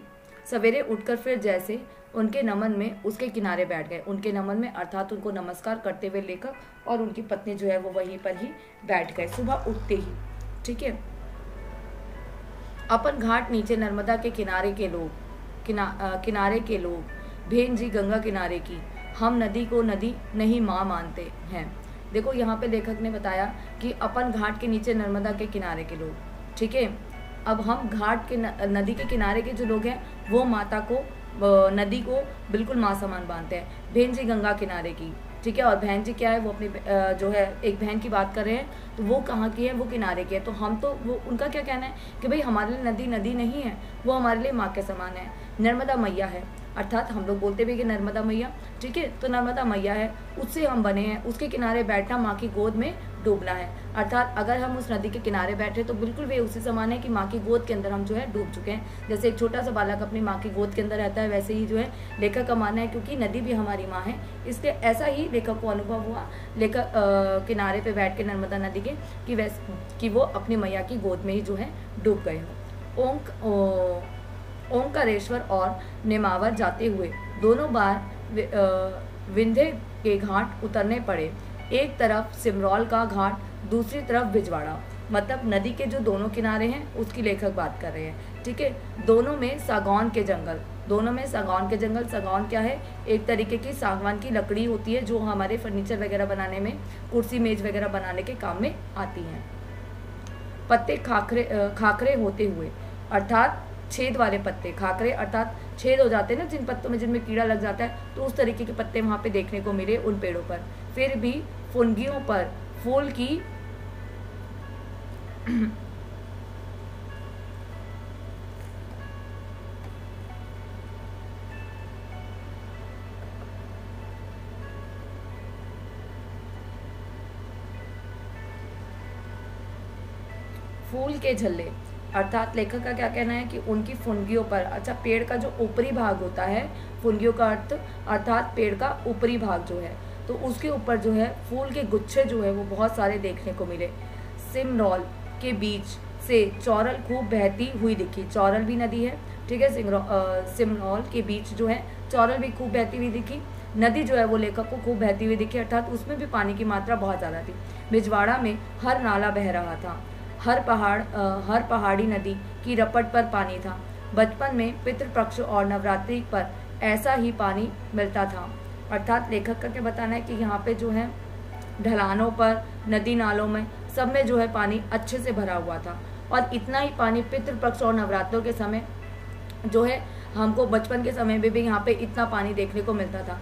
सवेरे उठकर फिर जैसे उनके नमन में उसके किनारे बैठ गए। उनके नमन में अर्थात उनको नमस्कार करते हुए लेखक और उनकी पत्नी जो है वो वहीं पर ही बैठ गए सुबह उठते ही। ठीक है, अपन घाट नीचे नर्मदा के किनारे के लोग भेन जी गंगा किनारे की, हम नदी को नदी नहीं माँ मानते हैं। देखो यहाँ पे लेखक ने बताया कि अपन घाट के नीचे नर्मदा के किनारे के लोग, ठीक है, अब हम घाट के नदी के किनारे के जो लोग हैं वो माता को, नदी को बिल्कुल माँ समान मानते हैं। भेन जी गंगा किनारे की, ठीक है, और बहन जी क्या है, वो अपनी जो है एक बहन की बात कर रहे हैं, तो वो कहाँ की है, वो किनारे की है। तो हम तो वो, उनका क्या कहना है कि भाई हमारे लिए नदी नदी नहीं है, वो हमारे लिए माँ के समान है, नर्मदा मैया है, अर्थात हम लोग बोलते भी कि नर्मदा मैया, ठीक है, तो नर्मदा मैया है, उससे हम बने हैं, उसके किनारे बैठना माँ की गोद में डूबना है। अर्थात अगर हम उस नदी के किनारे बैठे तो बिल्कुल वे उसी समान है कि माँ की गोद के अंदर हम जो है डूब चुके हैं। जैसे एक छोटा सा बालक अपनी माँ की गोद के अंदर रहता है, वैसे ही जो है लेखक का मानना है, क्योंकि नदी भी हमारी माँ है, इसलिए ऐसा ही लेखक को अनुभव हुआ लेखक किनारे पे बैठ के नर्मदा नदी के कि वो अपनी मैया की गोद में ही जो है डूब गए हों। ओंकारेश्वर और नेमावर जाते हुए दोनों बार विंध्य के घाट उतरने पड़े। एक तरफ सिमरौल का घाट, दूसरी तरफ बिजवाड़ा, मतलब नदी के जो दोनों किनारे हैं उसकी लेखक बात कर रहे हैं। ठीक है, दोनों में सागौन के जंगल, सागौन क्या है, एक तरीके की सागवान की लकड़ी होती है जो हमारे फर्नीचर वगैरह बनाने में, कुर्सी मेज वगैरह बनाने के काम में आती हैं। पत्ते खाखरे होते हुए, अर्थात छेद वाले पत्ते, खाखरे अर्थात छेद हो जाते हैं ना जिन पत्तों में, जिनमें कीड़ा लग जाता है, तो उस तरीके के पत्ते वहाँ पे देखने को मिले उन पेड़ों पर। फिर भी फुनगियों पर फूल की फूल के झल्ले, अर्थात लेखक का क्या कहना है कि उनकी फुनगियों पर, अच्छा पेड़ का जो ऊपरी भाग होता है, फुनगियों का अर्थ अर्थात पेड़ का ऊपरी भाग जो है, तो उसके ऊपर जो है फूल के गुच्छे जो है वो बहुत सारे देखने को मिले। सिमरौल के बीच से चौरल खूब बहती हुई दिखी, चौरल भी नदी है, ठीक है, सिमरौल के बीच जो है चौरल भी खूब बहती हुई दिखी। नदी जो है वो लेखक को खूब बहती हुई दिखी, अर्थात उसमें भी पानी की मात्रा बहुत ज़्यादा थी। बिजवाड़ा में हर नाला बह रहा था, हर पहाड़ी नदी की रपट पर पानी था। बचपन में पितृपक्ष और नवरात्रि पर ऐसा ही पानी मिलता था। अर्थात लेखक का क्या बताना है कि यहाँ पे जो है ढलानों पर, नदी नालों में, सब में जो है पानी अच्छे से भरा हुआ था, और इतना ही पानी पितृपक्ष और नवरात्रों के समय जो है, हमको बचपन के समय में भी यहाँ पे इतना पानी देखने को मिलता था।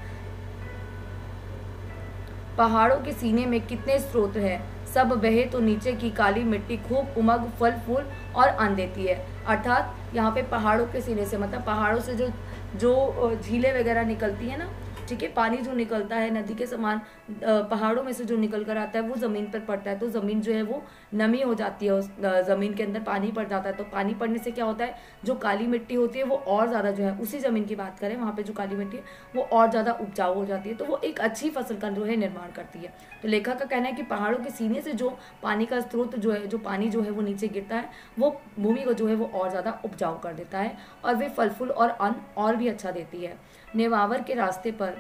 पहाड़ों के सीने में कितने स्रोत है, सब बहे तो नीचे की काली मिट्टी खूब उमग फल फूल और अन्न देती है। अर्थात यहाँ पे पहाड़ों के सीने से मतलब पहाड़ों से जो जो झीलें वगैरह निकलती है ना, ठीक है, पानी जो निकलता है नदी के समान पहाड़ों में से जो निकल कर आता है वो ज़मीन पर पड़ता है, तो ज़मीन जो है वो नमी हो जाती है, उस ज़मीन के अंदर पानी पड़ जाता है। तो पानी पड़ने से क्या होता है, जो काली मिट्टी होती है वो और ज़्यादा जो है, उसी ज़मीन की बात करें वहाँ पे जो काली मिट्टी है वो और ज़्यादा उपजाऊ हो जाती है, तो वो एक अच्छी फसल का जो है निर्माण करती है। तो लेखक का कहना है कि पहाड़ों के सीने से जो पानी का स्रोत जो है, जो पानी जो है वो नीचे गिरता है, वो भूमि को जो है वो और ज़्यादा उपजाऊ कर देता है, और वे फल फूल और अन्न और भी अच्छा देती है। नेवावर के रास्ते पर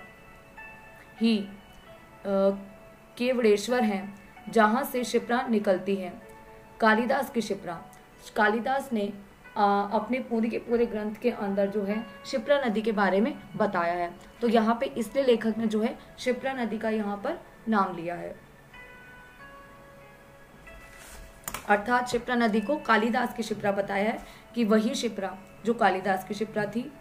ही केवड़ेश्वर हैं, जहाँ से शिप्रा निकलती है। कालिदास की शिप्रा, कालिदास ने अपने पूरे के पूरे ग्रंथ के अंदर जो है शिप्रा नदी के बारे में बताया है, तो यहाँ पे इसलिए लेखक ने जो है शिप्रा नदी का यहाँ पर नाम लिया है। अर्थात शिप्रा नदी को कालिदास की शिप्रा बताया है कि वही शिप्रा जो कालिदास की शिप्रा थी,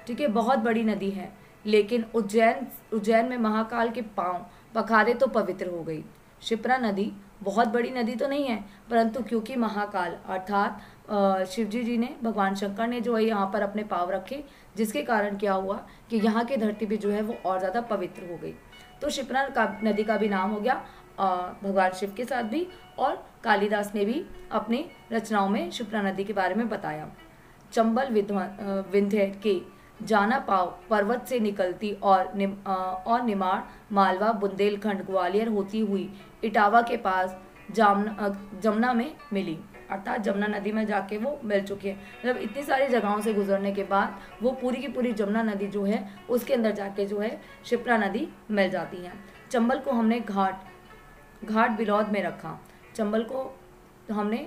ठीक है। बहुत बड़ी नदी है, लेकिन उज्जैन में महाकाल के पांव पखारे तो पवित्र हो गई। शिप्रा नदी बहुत बड़ी नदी तो नहीं है, परंतु क्योंकि महाकाल अर्थात शिवजी जी ने, भगवान शंकर ने जो है यहाँ पर अपने पाँव रखे, जिसके कारण क्या हुआ कि यहाँ की धरती भी जो है वो और ज़्यादा पवित्र हो गई। तो शिप्रा नदी का भी नाम हो गया भगवान शिव के साथ भी, और कालिदास ने भी अपनी रचनाओं में शिप्रा नदी के बारे में बताया। चंबल विंध्य के जाना पाव पर्वत से निकलती और निमाड़, मालवा, बुंदेलखंड, ग्वालियर होती हुई इटावा के पास जमुना में मिली। अर्थात जमुना नदी में जाके वो मिल चुकी है, मतलब इतनी सारी जगहों से गुजरने के बाद वो पूरी की पूरी जमुना नदी जो है उसके अंदर जाके जो है शिप्रा नदी मिल जाती है। चंबल को हमने घाट बिलौद में रखा, चंबल को हमने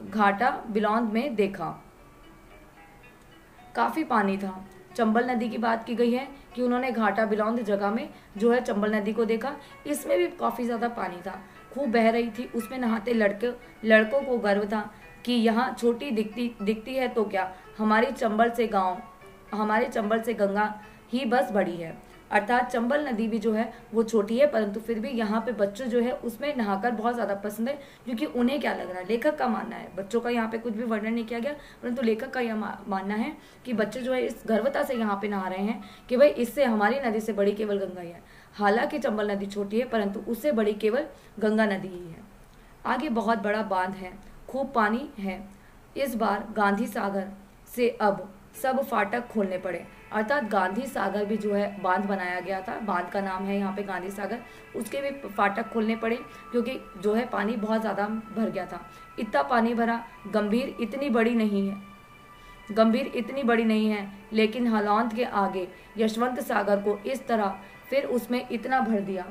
घाटा बिलौद में देखा, काफ़ी पानी था। चंबल नदी की बात की गई है कि उन्होंने घाटा बिलौद जगह में जो है चंबल नदी को देखा, इसमें भी काफ़ी ज़्यादा पानी था, खूब बह रही थी, उसमें नहाते लड़कों को गर्व था कि यहाँ छोटी दिखती है तो क्या, हमारे चंबल से गंगा ही बस बड़ी है। अर्थात चंबल नदी भी जो है वो छोटी है, परंतु फिर भी यहाँ पे बच्चों जो है उसमें नहाकर बहुत ज़्यादा पसंद है, क्योंकि उन्हें क्या लग रहा है, लेखक का मानना है, बच्चों का यहाँ पे कुछ भी वर्णन नहीं किया गया, परंतु लेखक का यह मानना है कि बच्चे जो है इस गर्वता से यहाँ पे नहा रहे हैं कि भाई इससे हमारी नदी से बड़ी केवल गंगा ही है। हालांकि चंबल नदी छोटी है, परंतु उससे बड़ी केवल गंगा नदी ही है। आगे बहुत बड़ा बांध है, खूब पानी है। इस बार गांधी सागर से अब सब फाटक खोलने पड़े। अर्थात गांधी सागर भी जो है बांध बनाया गया था, बांध का नाम है यहाँ पे गांधी सागर, उसके भी फाटक खोलने पड़े क्योंकि जो है पानी बहुत ज़्यादा भर गया था। इतना पानी भरा, गंभीर इतनी बड़ी नहीं है, लेकिन हालौंद के आगे यशवंत सागर को इस तरह फिर उसमें इतना भर दिया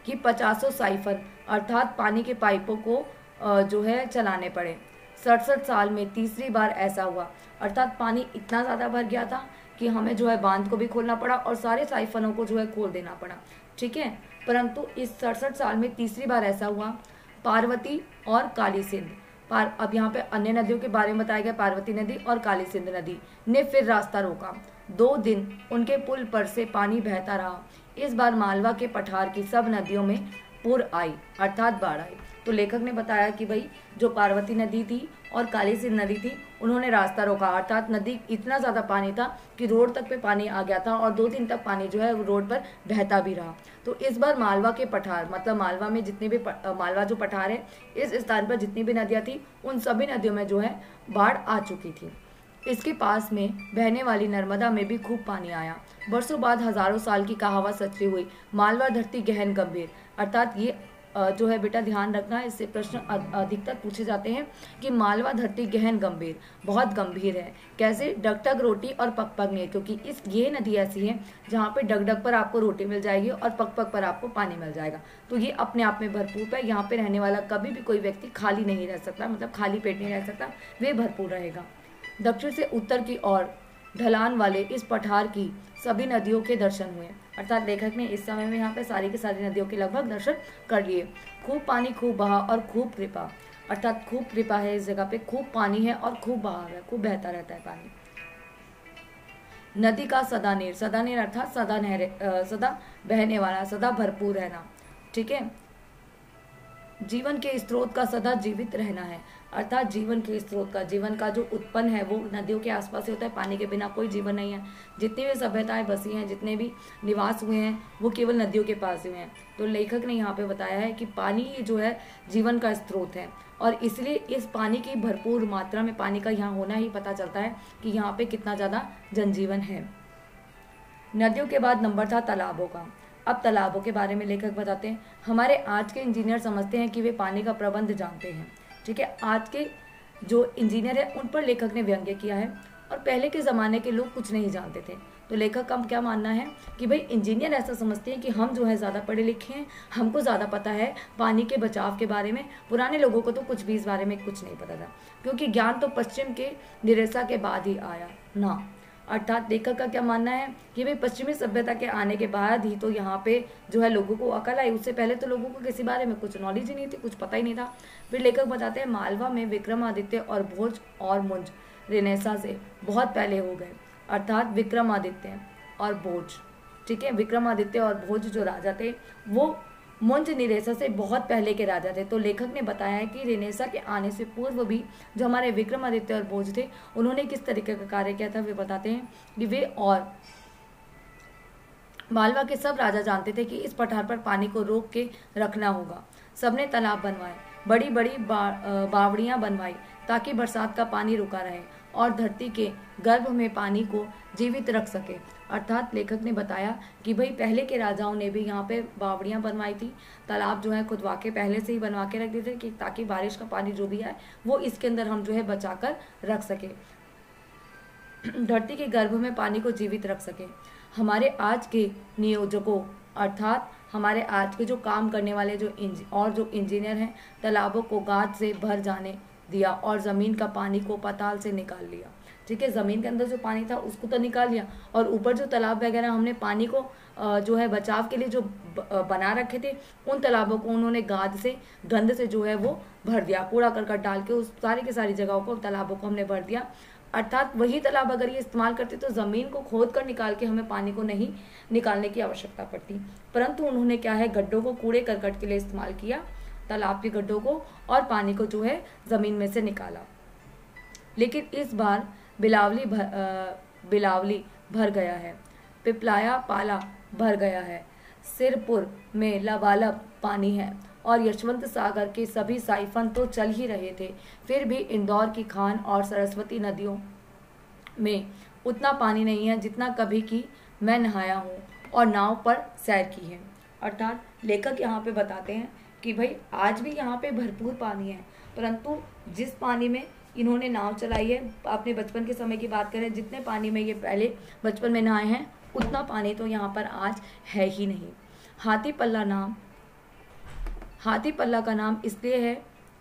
कि 50 साइफन अर्थात पानी के पाइपों को जो है चलाने पड़े। 67 साल में तीसरी बार ऐसा हुआ। अर्थात पानी इतना ज़्यादा भर गया था कि हमें जो है बांध को भी खोलना पड़ा और सारे साइफनों को जो है खोल देना पड़ा। ठीक है। परंतु इस 67 साल में तीसरी बार ऐसा हुआ, पार्वती और काली सिंध। अब यहाँ पे अन्य नदियों के बारे में बताया गया, पार्वती नदी और काली सिंध नदी ने फिर रास्ता रोका। 2 दिन उनके पुल पर से पानी बहता रहा। इस बार मालवा के पठार की सब नदियों में पूर आई, अर्थात बाढ़ आई। तो लेखक ने बताया कि भाई जो पार्वती नदी थी और काली सिंध नदी थी, उन्होंने रास्ता रोका, अर्थात नदी इतना ज़्यादा पानी था कि रोड तक पे पानी आ गया था और 2 दिन तक पानी जो है वो रोड पर बहता भी रहा। तो इस बार मालवा के पठार, मतलब मालवा में जितने भी मालवा जो पठार है, इस स्थान पर जितनी भी नदियाँ थी उन सभी नदियों में जो है बाढ़ आ चुकी थी। इसके पास में बहने वाली नर्मदा में भी खूब पानी आया। बरसों बाद हजारों साल की कहावत सच्ची हुई, मालवा धरती गहन गंभीर। अर्थात ये जो है बेटा ध्यान रखना, इससे प्रश्न अधिकतर पूछे जाते हैं कि मालवा धरती गहन गंभीर, बहुत गंभीर है। कैसे? डगडग रोटी और पग नहीं, क्योंकि ये नदी ऐसी है जहाँ पे डगडग पर आपको रोटी मिल जाएगी और पग पर आपको पानी मिल जाएगा। तो ये अपने आप में भरपूर है। यहाँ पे रहने वाला कभी भी कोई व्यक्ति खाली नहीं रह सकता, मतलब खाली पेट नहीं रह सकता, वे भरपूर रहेगा। दक्षिण से उत्तर की ओर ढलान वाले इस पठार की सभी नदियों के दर्शन हुए। अर्थात लेखक ने इस समय में यहाँ पे सारी की सारी नदियों के लगभग दर्शन कर लिए। खूब पानी, खूब बहाव और खूब कृपा, अर्थात खूब कृपा है इस जगह पे, खूब पानी है और खूब बहाव है, खूब बहता रहता है पानी। नदी का सदा नीर, सदा नीर अर्थात सदा सदा बहने वाला, सदा भरपूर रहना, ठीक है। जीवन के स्रोत का सदा जीवित रहना है, अर्थात जीवन के स्रोत का, जीवन का जो उत्पन्न है वो नदियों के आसपास ही होता है। पानी के बिना कोई जीवन नहीं है। जितनी भी सभ्यताएं बसी हैं, जितने भी निवास हुए हैं, वो केवल नदियों के पास हुए हैं। तो लेखक ने यहाँ पे बताया है कि पानी ही जो है जीवन का स्रोत है, और इसलिए इस पानी की भरपूर मात्रा में पानी का यहाँ होना ही पता चलता है कि यहाँ पे कितना ज़्यादा जनजीवन है। नदियों के बाद नंबर था तालाबों का। अब तालाबों के बारे में लेखक बताते हैं। हमारे आज के इंजीनियर समझते हैं कि वे पानी का प्रबंध जानते हैं, ठीक है। आज के जो इंजीनियर है उन पर लेखक ने व्यंग्य किया है, और पहले के ज़माने के लोग कुछ नहीं जानते थे। तो लेखक का क्या मानना है कि भाई इंजीनियर ऐसा समझते हैं कि हम जो है ज़्यादा पढ़े लिखे हैं, हमको ज़्यादा पता है पानी के बचाव के बारे में। पुराने लोगों को तो कुछ भी इस बारे में कुछ नहीं पता था, क्योंकि ज्ञान तो पश्चिम के निरसा के बाद ही आया ना। अर्थात लेखक का क्या मानना है कि भाई पश्चिमी सभ्यता के आने के बाद ही तो यहाँ पे जो है लोगों को अकल आई। उससे पहले तो लोगों को किसी बारे में कुछ नॉलेज ही नहीं थी, कुछ पता ही नहीं था। फिर लेखक बताते हैं मालवा में विक्रमादित्य और भोज और मुंज रेनेसा से बहुत पहले हो गए। अर्थात विक्रमादित्य और भोज, ठीक है। विक्रमादित्य और भोज जो राजा थे वो मुंज निरेसा से बहुत पहले के राजा थे। तो लेखक ने बताया है कि रेनेसा के आने से पूर्व भी जो हमारे विक्रमादित्य और भोज थे, उन्होंने किस तरीके का कार्य किया था वे बताते हैं कि वे और मालवा के सब राजा जानते थे कि इस पठार पर पानी को रोक के रखना होगा। सबने तालाब बनवाए, बड़ी बड़ी बावड़ियाँ बनवाई ताकि बरसात का पानी रुका रहे और धरती के गर्भ में पानी को जीवित रख सके। अर्थात लेखक ने बताया कि भाई पहले के राजाओं ने भी यहाँ पे बावड़ियाँ बनवाई थी, तालाब जो है खुदवा के पहले से ही बनवा के रख देते थे कि ताकि बारिश का पानी जो भी आए वो इसके अंदर हम जो है बचा कर रख सके, धरती के गर्भ में पानी को जीवित रख सके। हमारे आज के नियोजकों अर्थात हमारे आज के जो काम करने वाले जो इंजीनियर हैं, तालाबों को गाद से भर जाने दिया और ज़मीन का पानी को पाताल से निकाल लिया, ठीक है। ज़मीन के अंदर जो पानी था उसको तो निकाल लिया, और ऊपर जो तालाब वगैरह हमने पानी को जो है बचाव के लिए जो बना रखे थे, उन तालाबों को उन्होंने गाद से, गंद से जो है वो भर दिया। कूड़ा करकट डाल के उस सारी की सारी जगहों को, तालाबों को हमने भर दिया। अर्थात वही तालाब अगर ये इस्तेमाल करते तो ज़मीन को खोद कर निकाल के हमें पानी को नहीं निकालने की आवश्यकता पड़ती, परंतु उन्होंने क्या है गड्ढों को कूड़े करकट के लिए इस्तेमाल किया, तालाब के गड्ढों को, और पानी को जो है ज़मीन में से निकाला। लेकिन इस बार बिलावली भर गया है, पिपलाया पाला भर गया है, सिरपुर में लबालब पानी है, और यशवंत सागर के सभी साइफन तो चल ही रहे थे। फिर भी इंदौर की खान और सरस्वती नदियों में उतना पानी नहीं है जितना कभी की मैं नहाया हूँ और नाव पर सैर की है। अर्थात लेखक यहाँ पे बताते हैं कि भाई आज भी यहाँ पे भरपूर पानी है, परंतु जिस पानी में इन्होंने नाव चलाई है, अपने बचपन के समय की बात करें, जितने पानी में ये पहले बचपन में नहाए हैं उतना पानी तो यहाँ पर आज है ही नहीं। हाथी पल्ला का नाम इसलिए है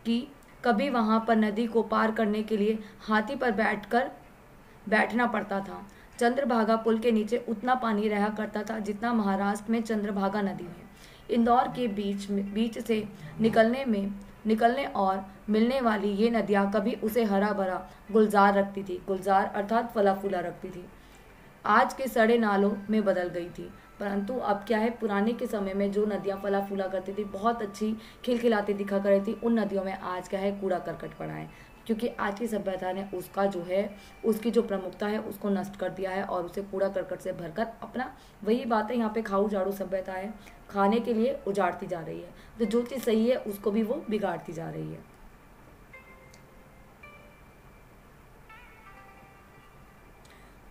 कि कभी वहाँ पर नदी को पार करने के लिए हाथी पर बैठना पड़ता था। चंद्रभागा पुल के नीचे उतना पानी रहा करता था जितना महाराष्ट्र में चंद्रभागा नदी में। इंदौर के बीच से निकलने और मिलने वाली ये नदियाँ कभी उसे हरा भरा गुलजार रखती थी, गुलजार अर्थात फला फूला रखती थी, आज के सड़े नालों में बदल गई थी। परंतु अब क्या है, पुराने के समय में जो नदियाँ फला फूला करती थी, बहुत अच्छी खिलखिलाती दिखा करती थी, उन नदियों में आज क्या है, कूड़ा करकट पड़ा है, क्योंकि आज की सभ्यता ने उसका जो है, उसकी जो प्रमुखता है उसको नष्ट कर दिया है और उसे कूड़ा करकट से भरकर अपना, वही बात है यहाँ पे, खाऊ झाड़ू सभ्यता है, खाने के लिए उजाड़ती जा रही है। तो जो चीज़ सही है उसको भी वो बिगाड़ती जा रही है।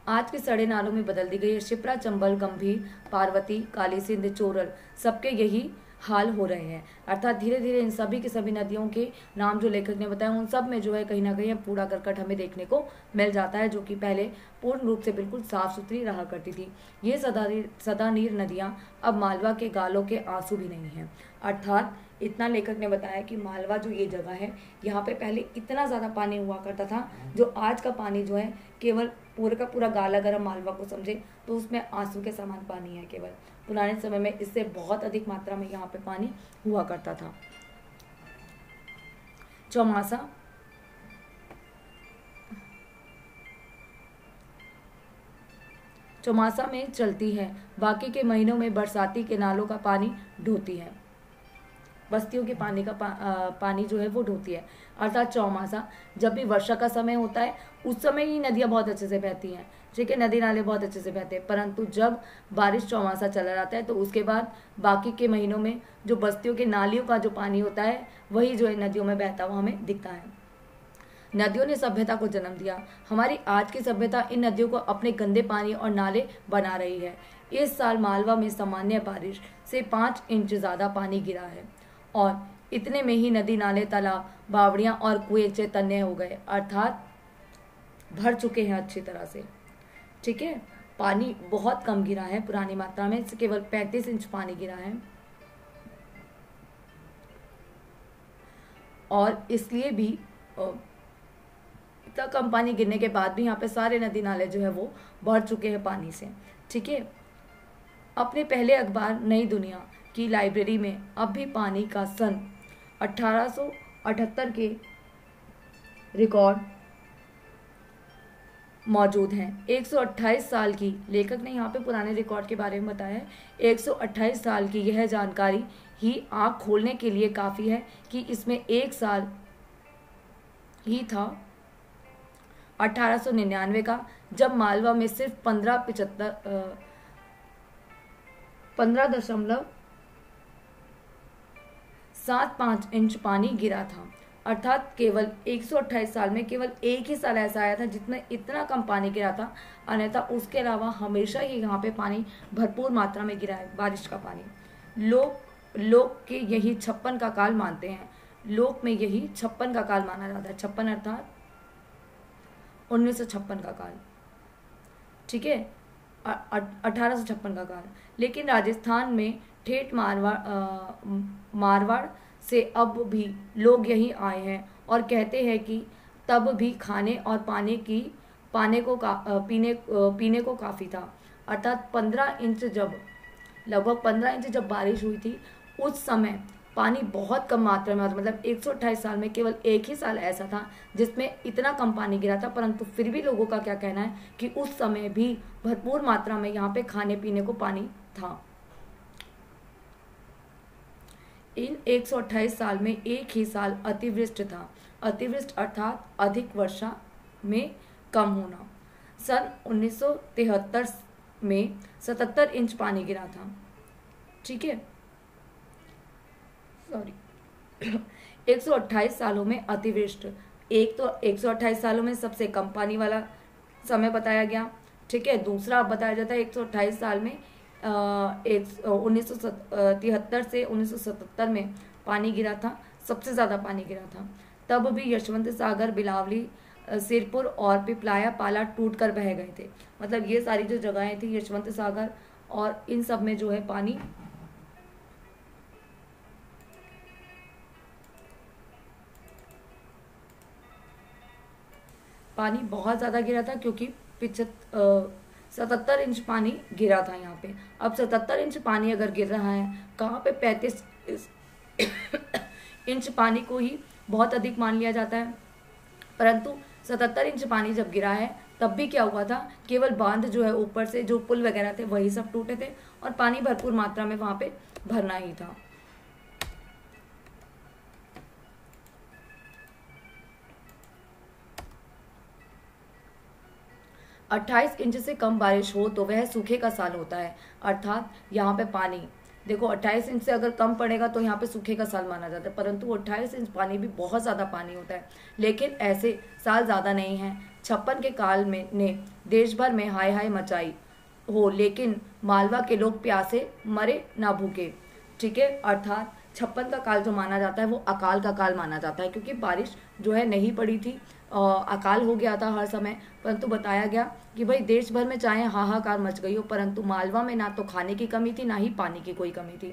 आज के सड़े नालों में बदल दी गई है। शिप्रा, चंबल, गंभीर, पार्वती, काली सिंध, चोरल, सबके यही हाल हो रहे हैं। अर्थात धीरे धीरे इन सभी की सभी नदियों के नाम जो लेखक ने बताया, उन सब में जो है कहीं ना कहीं कूड़ा करकट हमें देखने को मिल जाता है, जो कि पहले पूर्ण रूप से बिल्कुल साफ सुथरी रहा करती थी। ये सदानीर नदियाँ अब मालवा के गालों के आंसू भी नहीं हैं। अर्थात इतना लेखक ने बताया कि मालवा जो ये जगह है, यहाँ पे पहले इतना ज़्यादा पानी हुआ करता था, जो आज का पानी जो है केवल पूरे का पूरा गाला गर्म मालवा को समझे तो उसमें आंसू के समान पानी है केवल। पुराने समय में इससे बहुत अधिक मात्रा में यहाँ पे पानी हुआ करता था। चौमासा, चौमासा में चलती है, बाकी के महीनों में बरसाती के नालों का पानी ढोती है, बस्तियों के पानी का पानी जो है वो ढोती है। अर्थात चौमासा, जब भी वर्षा का समय होता है उस समय ही नदियाँ बहुत अच्छे से बहती हैं, ठीक है, नदी नाले बहुत अच्छे से बहते हैं। परंतु जब बारिश चौमासा चला जाता है तो उसके बाद बाकी के महीनों में जो बस्तियों के नालियों का जो पानी होता है वही जो है नदियों में बहता हुआ हमें दिखता है। नदियों ने सभ्यता को जन्म दिया। हमारी आज की सभ्यता इन नदियों को अपने गंदे पानी और नाले बना रही है। इस साल मालवा में सामान्य बारिश से 5 इंच ज़्यादा पानी गिरा है और इतने में ही नदी नाले, तालाब, बावड़ियाँ और कुएं चैतन्य हो गए, अर्थात भर चुके हैं अच्छी तरह से, ठीक है। पानी बहुत कम गिरा है, पुरानी मात्रा में केवल 35 इंच पानी गिरा है और इसलिए भी इतना कम पानी गिरने के बाद भी यहाँ पे सारे नदी नाले जो है वो भर चुके हैं पानी से, ठीक है। अपने पहले अखबार नई दुनिया की लाइब्रेरी में अब भी पानी का सन 1878 के रिकॉर्ड मौजूद हैं। 128 साल की, लेखक ने यहाँ पे पुराने रिकॉर्ड के बारे में बताया है, 128 साल की यह जानकारी ही आँख खोलने के लिए काफ़ी है कि इसमें एक साल ही था 1899 का, जब मालवा में सिर्फ 15.75 इंच पानी गिरा था। अर्थात केवल 128 साल में केवल एक ही साल ऐसा आया था जिसमें इतना कम पानी गिरा था, अन्यथा उसके अलावा हमेशा ही यहाँ पे पानी भरपूर मात्रा में गिरा है, बारिश का पानी। लोग के यही 56 का काल मानते हैं, लोक में यही 56 का काल माना जाता है। 56 अर्थात 1956 का काल, ठीक है, 1856 का काल। लेकिन राजस्थान में ठेठ मारवाड़ से अब भी लोग यहीं आए हैं और कहते हैं कि तब भी खाने और पीने को काफ़ी था। अर्थात 15 इंच लगभग 15 इंच जब बारिश हुई थी उस समय पानी बहुत कम मात्रा में, मतलब 128 साल में केवल एक ही साल ऐसा था जिसमें इतना कम पानी गिरा था, परंतु फिर भी लोगों का क्या कहना है कि उस समय भी भरपूर मात्रा में यहाँ पे खाने पीने को पानी था। इन 128 साल में एक ही साल अतिवृष्टि था। अतिवृष्टि अर्थात अधिक वर्षा में कम होना। सन 1973 में 77 इंच पानी गिरा था, ठीक है, सॉरी 128 सालों में अतिवृष्टि, एक तो 128 सालों में सबसे कम पानी वाला समय बताया गया, ठीक है। दूसरा बताया जाता है 128 साल में 1973 से 1977 में पानी गिरा था, सबसे ज़्यादा पानी गिरा था। तब भी यशवंत सागर, बिलावली, सिरपुर और पिपलाया पाला टूट कर बह गए थे। मतलब ये सारी जो जगहें थी, यशवंत सागर और इन सब में जो है पानी बहुत ज़्यादा गिरा था, क्योंकि 77 इंच पानी गिरा था यहाँ पे। अब 77 इंच पानी अगर गिर रहा है, कहाँ पे 35 इंच पानी को ही बहुत अधिक मान लिया जाता है, परंतु 77 इंच पानी जब गिरा है तब भी क्या हुआ था, केवल बांध जो है ऊपर से जो पुल वगैरह थे वही सब टूटे थे और पानी भरपूर मात्रा में वहां पे भरना ही था। अट्ठाईस इंच से कम बारिश हो तो वह सूखे का साल होता है। अर्थात यहाँ पे पानी देखो 28 इंच से अगर कम पड़ेगा तो यहाँ पे सूखे का साल माना जाता है, परंतु 28 इंच पानी भी बहुत ज़्यादा पानी होता है। लेकिन ऐसे साल ज़्यादा नहीं हैं। 56 के काल में ने देश भर में हाय हाय मचाई हो, लेकिन मालवा के लोग प्यासे मरे ना भूखे। ठीक है, अर्थात 56 का काल जो माना जाता है वो अकाल का काल माना जाता है, क्योंकि बारिश जो है नहीं पड़ी थी, अकाल हो गया था हर समय। परंतु बताया गया कि भाई देश भर में चाहे हाहाकार मच गई हो, परंतु मालवा में ना तो खाने की कमी थी ना ही पानी की कोई कमी थी,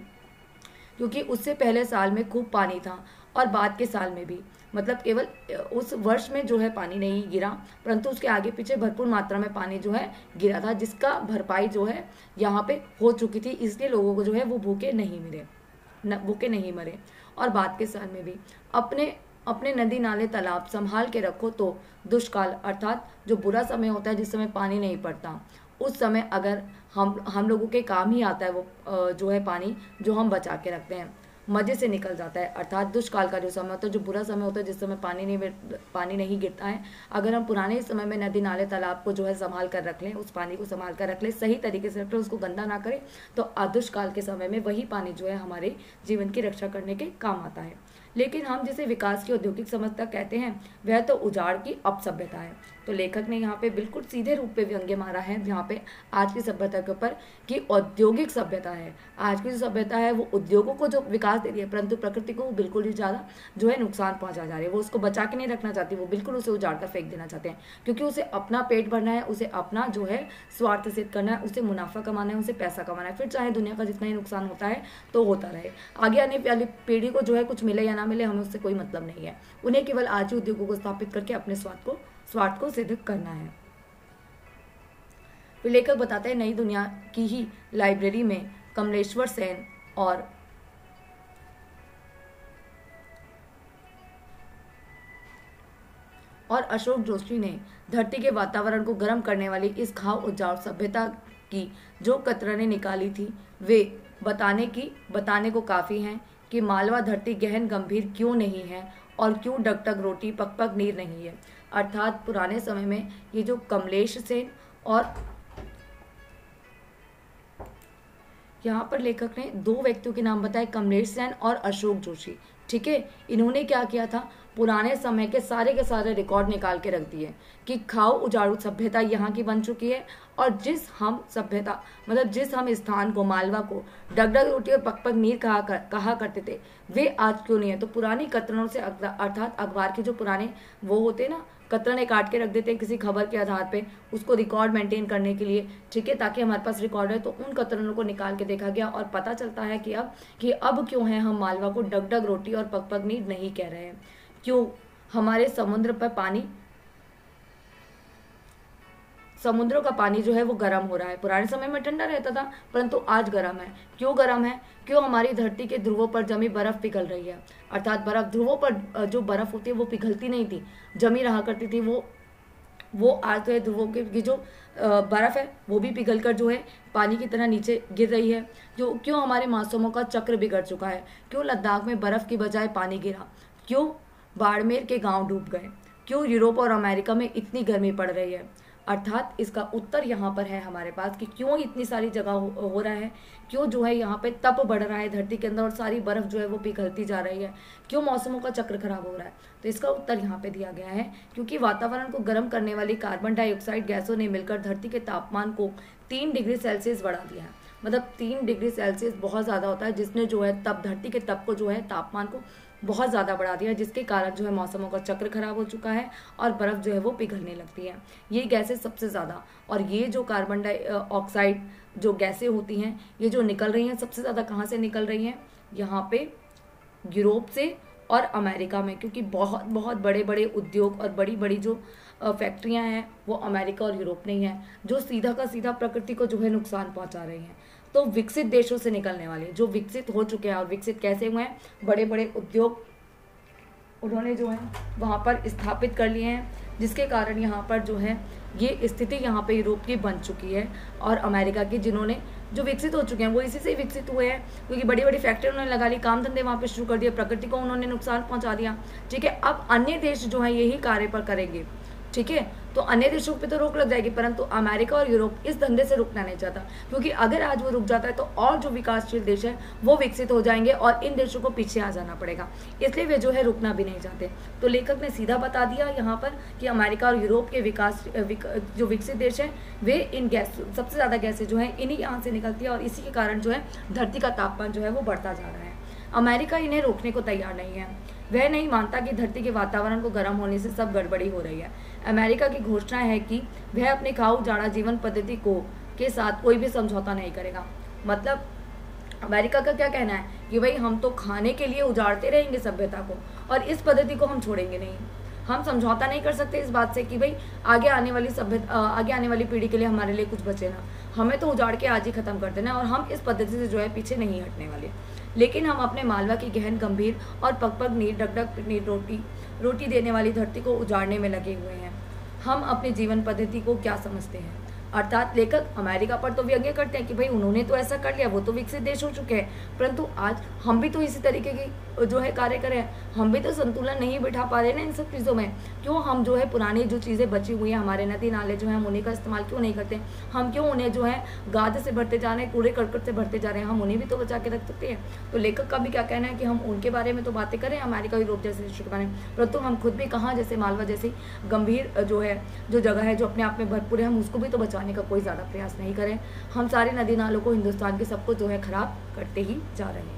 क्योंकि उससे पहले साल में खूब पानी था और बाद के साल में भी, मतलब केवल उस वर्ष में जो है पानी नहीं गिरा, परंतु उसके आगे पीछे भरपूर मात्रा में पानी जो है गिरा था, जिसका भरपाई जो है यहाँ पे हो चुकी थी। इसलिए लोगों को जो है वो भूखे नहीं मरे। और बाद के साल में भी अपने अपने नदी नाले तालाब संभाल के रखो तो दुष्काल, अर्थात जो बुरा समय होता है जिस समय पानी नहीं पड़ता, उस समय अगर हम लोगों के काम ही आता है वो जो है पानी जो हम बचा के रखते हैं, मजे से निकल जाता है। अर्थात दुष्काल का जो समय होता है, जो बुरा समय होता है जिस समय पानी नहीं गिरता है, अगर हम पुराने समय में नदी नाले तालाब को जो है संभाल कर रख लें, उस पानी को संभाल कर रख लें, सही तरीके से रख लें, उसको गंदा ना करें, तो दुष्काल के समय में वही पानी जो है हमारे जीवन की रक्षा करने के काम आता है। लेकिन हम जिसे विकास की औद्योगिक समस्या कहते हैं वह तो उजाड़ की अपसभ्यता है। तो लेखक ने यहाँ पे बिल्कुल सीधे रूप पे व्यंग्य मारा है यहाँ पे आज की सभ्यता के ऊपर कि औद्योगिक सभ्यता है। आज की जो सभ्यता है वो उद्योगों को जो विकास दे रही है, परंतु प्रकृति को वो बिल्कुल ही ज़्यादा जो है नुकसान पहुंचा जा रही है। वो उसको बचा के नहीं रखना चाहती, वो बिल्कुल उसे उजाड़ कर फेंक देना चाहते हैं, क्योंकि उसे अपना पेट भरना है, उसे अपना जो है स्वार्थ सिद्ध करना है, उसे मुनाफा कमाना है, उसे पैसा कमाना है। फिर चाहे दुनिया का जितना ही नुकसान होता है तो होता रहे, आगे आने वाली पीढ़ी को जो है कुछ मिले या ना मिले हमें उससे कोई मतलब नहीं है। उन्हें केवल आज ही उद्योगों को स्थापित करके अपने स्वार्थ को सिद्ध करना है। फिर लेखक बताते हैं नई दुनिया की ही लाइब्रेरी में कमलेश्वर सेन और अशोक जोशी ने धरती के वातावरण को गर्म करने वाली इस घाव उजाड़ सभ्यता की जो कतरने निकाली थी, वे बताने को काफी हैं कि मालवा धरती गहन गंभीर क्यों नहीं है और क्यों डगडग रोटी पक पक नीर नहीं है। अर्थात पुराने समय में ये जो कमलेश सेन और यहाँ पर लेखक ने दो व्यक्तियों के नाम बताए, कमलेश सेन और अशोक जोशी। ठीक है, इन्होंने क्या किया था, पुराने समय के सारे रिकॉर्ड निकाल के रख दिए कि खाओ उजाड़ू सभ्यता यहाँ की बन चुकी है, और जिस हम स्थान को, मालवा को डगडग रोटी और पकपक नीर कहा करते थे, वे आज क्यों नहीं है। तो पुरानी कतरनों से, अर्थात अखबार के जो पुराने वो होते ना, कतरने काट के रख देते हैं किसी खबर के आधार पे, उसको रिकॉर्ड मेंटेन करने के लिए, ठीक है, ताकि हमारे पास रिकॉर्ड है। तो उन कतरनों को निकाल के देखा गया और पता चलता है कि अब क्यों है हम मालवा को डगडग रोटी और पकपक नीर नहीं कह रहे हैं। क्यों हमारे समुद्रों का पानी जो है वो गर्म हो रहा है। पुराने समय में ठंडा रहता था, परंतु आज गर्म है। क्यों गर्म है? क्यों हमारी धरती के ध्रुवों पर जमी बर्फ पिघल रही है। अर्थात ध्रुवों पर जो बर्फ होती है वो पिघलती नहीं थी, जमी रहा करती थी। वो आज तो ध्रुवों की जो बर्फ है वो भी पिघल कर जो है पानी की तरह नीचे गिर रही है। क्यों हमारे मौसमों का चक्र बिगड़ चुका है। क्यों लद्दाख में बर्फ की बजाय पानी गिरा। क्यों बाड़मेर के गांव डूब गए। क्यों यूरोप और अमेरिका में इतनी गर्मी पड़ रही है। अर्थात इसका उत्तर यहाँ पर है हमारे पास कि क्यों इतनी सारी जगह हो रहा है, क्यों जो है यहाँ पे तप बढ़ रहा है धरती के अंदर और सारी बर्फ जो है वो पिघलती जा रही है, क्यों मौसमों का चक्र खराब हो रहा है। तो इसका उत्तर यहाँ पे दिया गया है, क्योंकि वातावरण को गर्म करने वाली कार्बन डाइऑक्साइड गैसों ने मिलकर धरती के तापमान को 3 डिग्री सेल्सियस बढ़ा दिया है। मतलब 3 डिग्री सेल्सियस बहुत ज़्यादा होता है, जिसने जो है धरती के तप को जो है तापमान को बहुत ज़्यादा बढ़ा दिया, जिसके कारण जो है मौसमों का चक्र खराब हो चुका है और बर्फ़ जो है वो पिघलने लगती है। ये गैसें सबसे ज़्यादा, और ये जो कार्बन डाइऑक्साइड जो गैसें होती हैं ये जो निकल रही हैं सबसे ज़्यादा कहाँ से निकल रही हैं, यहाँ पे यूरोप से और अमेरिका में, क्योंकि बहुत बहुत बड़े बड़े उद्योग और बड़ी बड़ी जो फैक्ट्रियां हैं वो अमेरिका और यूरोप में ही हैं, जो सीधा का सीधा प्रकृति को जो है नुकसान पहुंचा रही हैं। तो विकसित देशों से निकलने वाले जो विकसित हो चुके हैं, और विकसित कैसे हुए हैं, बड़े बड़े उद्योग उन्होंने जो है वहाँ पर स्थापित कर लिए हैं, जिसके कारण यहाँ पर जो है ये स्थिति यहाँ पे यूरोप की बन चुकी है। और अमेरिका की जिन्होंने जो विकसित हो चुके हैं वो इसी से विकसित हुए हैं, क्योंकि बड़ी बड़ी फैक्ट्री उन्होंने लगा ली, काम धंधे वहाँ पे शुरू कर दिए, प्रकृति को उन्होंने नुकसान पहुँचा दिया। ठीक है, अब अन्य देश जो है यही कार्य पर करेंगे। ठीक है, तो अन्य देशों पे तो रोक लग जाएगी, परंतु अमेरिका और यूरोप इस धंधे से रुकना नहीं चाहता, क्योंकि अगर आज वो रुक जाता है तो और जो विकासशील देश है वो विकसित हो जाएंगे और इन देशों को पीछे आ जाना पड़ेगा, इसलिए वे जो है रुकना भी नहीं चाहते। तो लेखक ने सीधा बता दिया यहाँ पर कि अमेरिका और यूरोप के जो विकसित देश है वे इन गैस, सबसे ज़्यादा गैसें जो है इन्हीं यहाँ से निकलती है, और इसी के कारण जो है धरती का तापमान जो है वो बढ़ता जा रहा है। अमेरिका इन्हें रोकने को तैयार नहीं है, वह नहीं मानता कि धरती के वातावरण को गर्म होने से सब गड़बड़ी हो रही है। अमेरिका की घोषणा है कि वह अपने खाऊ उजाड़ा जीवन पद्धति के साथ कोई भी समझौता नहीं करेगा। मतलब अमेरिका का क्या कहना है कि भाई हम तो खाने के लिए उजाड़ते रहेंगे सभ्यता को, और इस पद्धति को हम छोड़ेंगे नहीं। हम समझौता नहीं कर सकते इस बात से कि भाई आगे आने वाली पीढ़ी के लिए हमारे लिए कुछ बचे ना, हमें तो उजाड़ के आज ही खत्म कर देना, और हम इस पद्धति से जो है पीछे नहीं हटने वाले। लेकिन हम अपने मालवा की गहन गंभीर और पग पग नीर डग डग नीर रोटी देने वाली धरती को उजाड़ने में लगे हुए हैं। हम अपने जीवन पद्धति को क्या समझते हैं? अर्थात लेखक अमेरिका पर तो व्यंग्य करते हैं कि भाई उन्होंने तो ऐसा कर लिया, वो तो विकसित देश हो चुके हैं, परंतु आज हम भी तो इसी तरीके की जो है कार्य करें, हम भी तो संतुलन नहीं बिठा पा रहे ना इन सब चीज़ों में। क्यों हम जो है पुरानी जो चीज़ें बची हुई हैं, हमारे नदी नाले जो है हम उन्हीं का इस्तेमाल क्यों नहीं करते? हम क्यों उन्हें जो है गाद से भरते जा रहे हैं, कूड़े करकट से भरते जा रहे हैं? हम उन्हें भी तो बचा के रख सकते हैं। तो लेखक का भी क्या कहना है कि हम उनके बारे में तो बातें करें, अमेरिका यूरोप जैसे देशों के बारे में, परंतु हम खुद भी कहाँ, जैसे मालवा जैसी गंभीर जो जगह है जो अपने आप में भरपूर है, हम उसको भी तो बचाने का कोई ज़्यादा प्रयास नहीं करें। हम सारे नदी नालों को, हिंदुस्तान के सबको जो है खराब करते ही जा रहे हैं।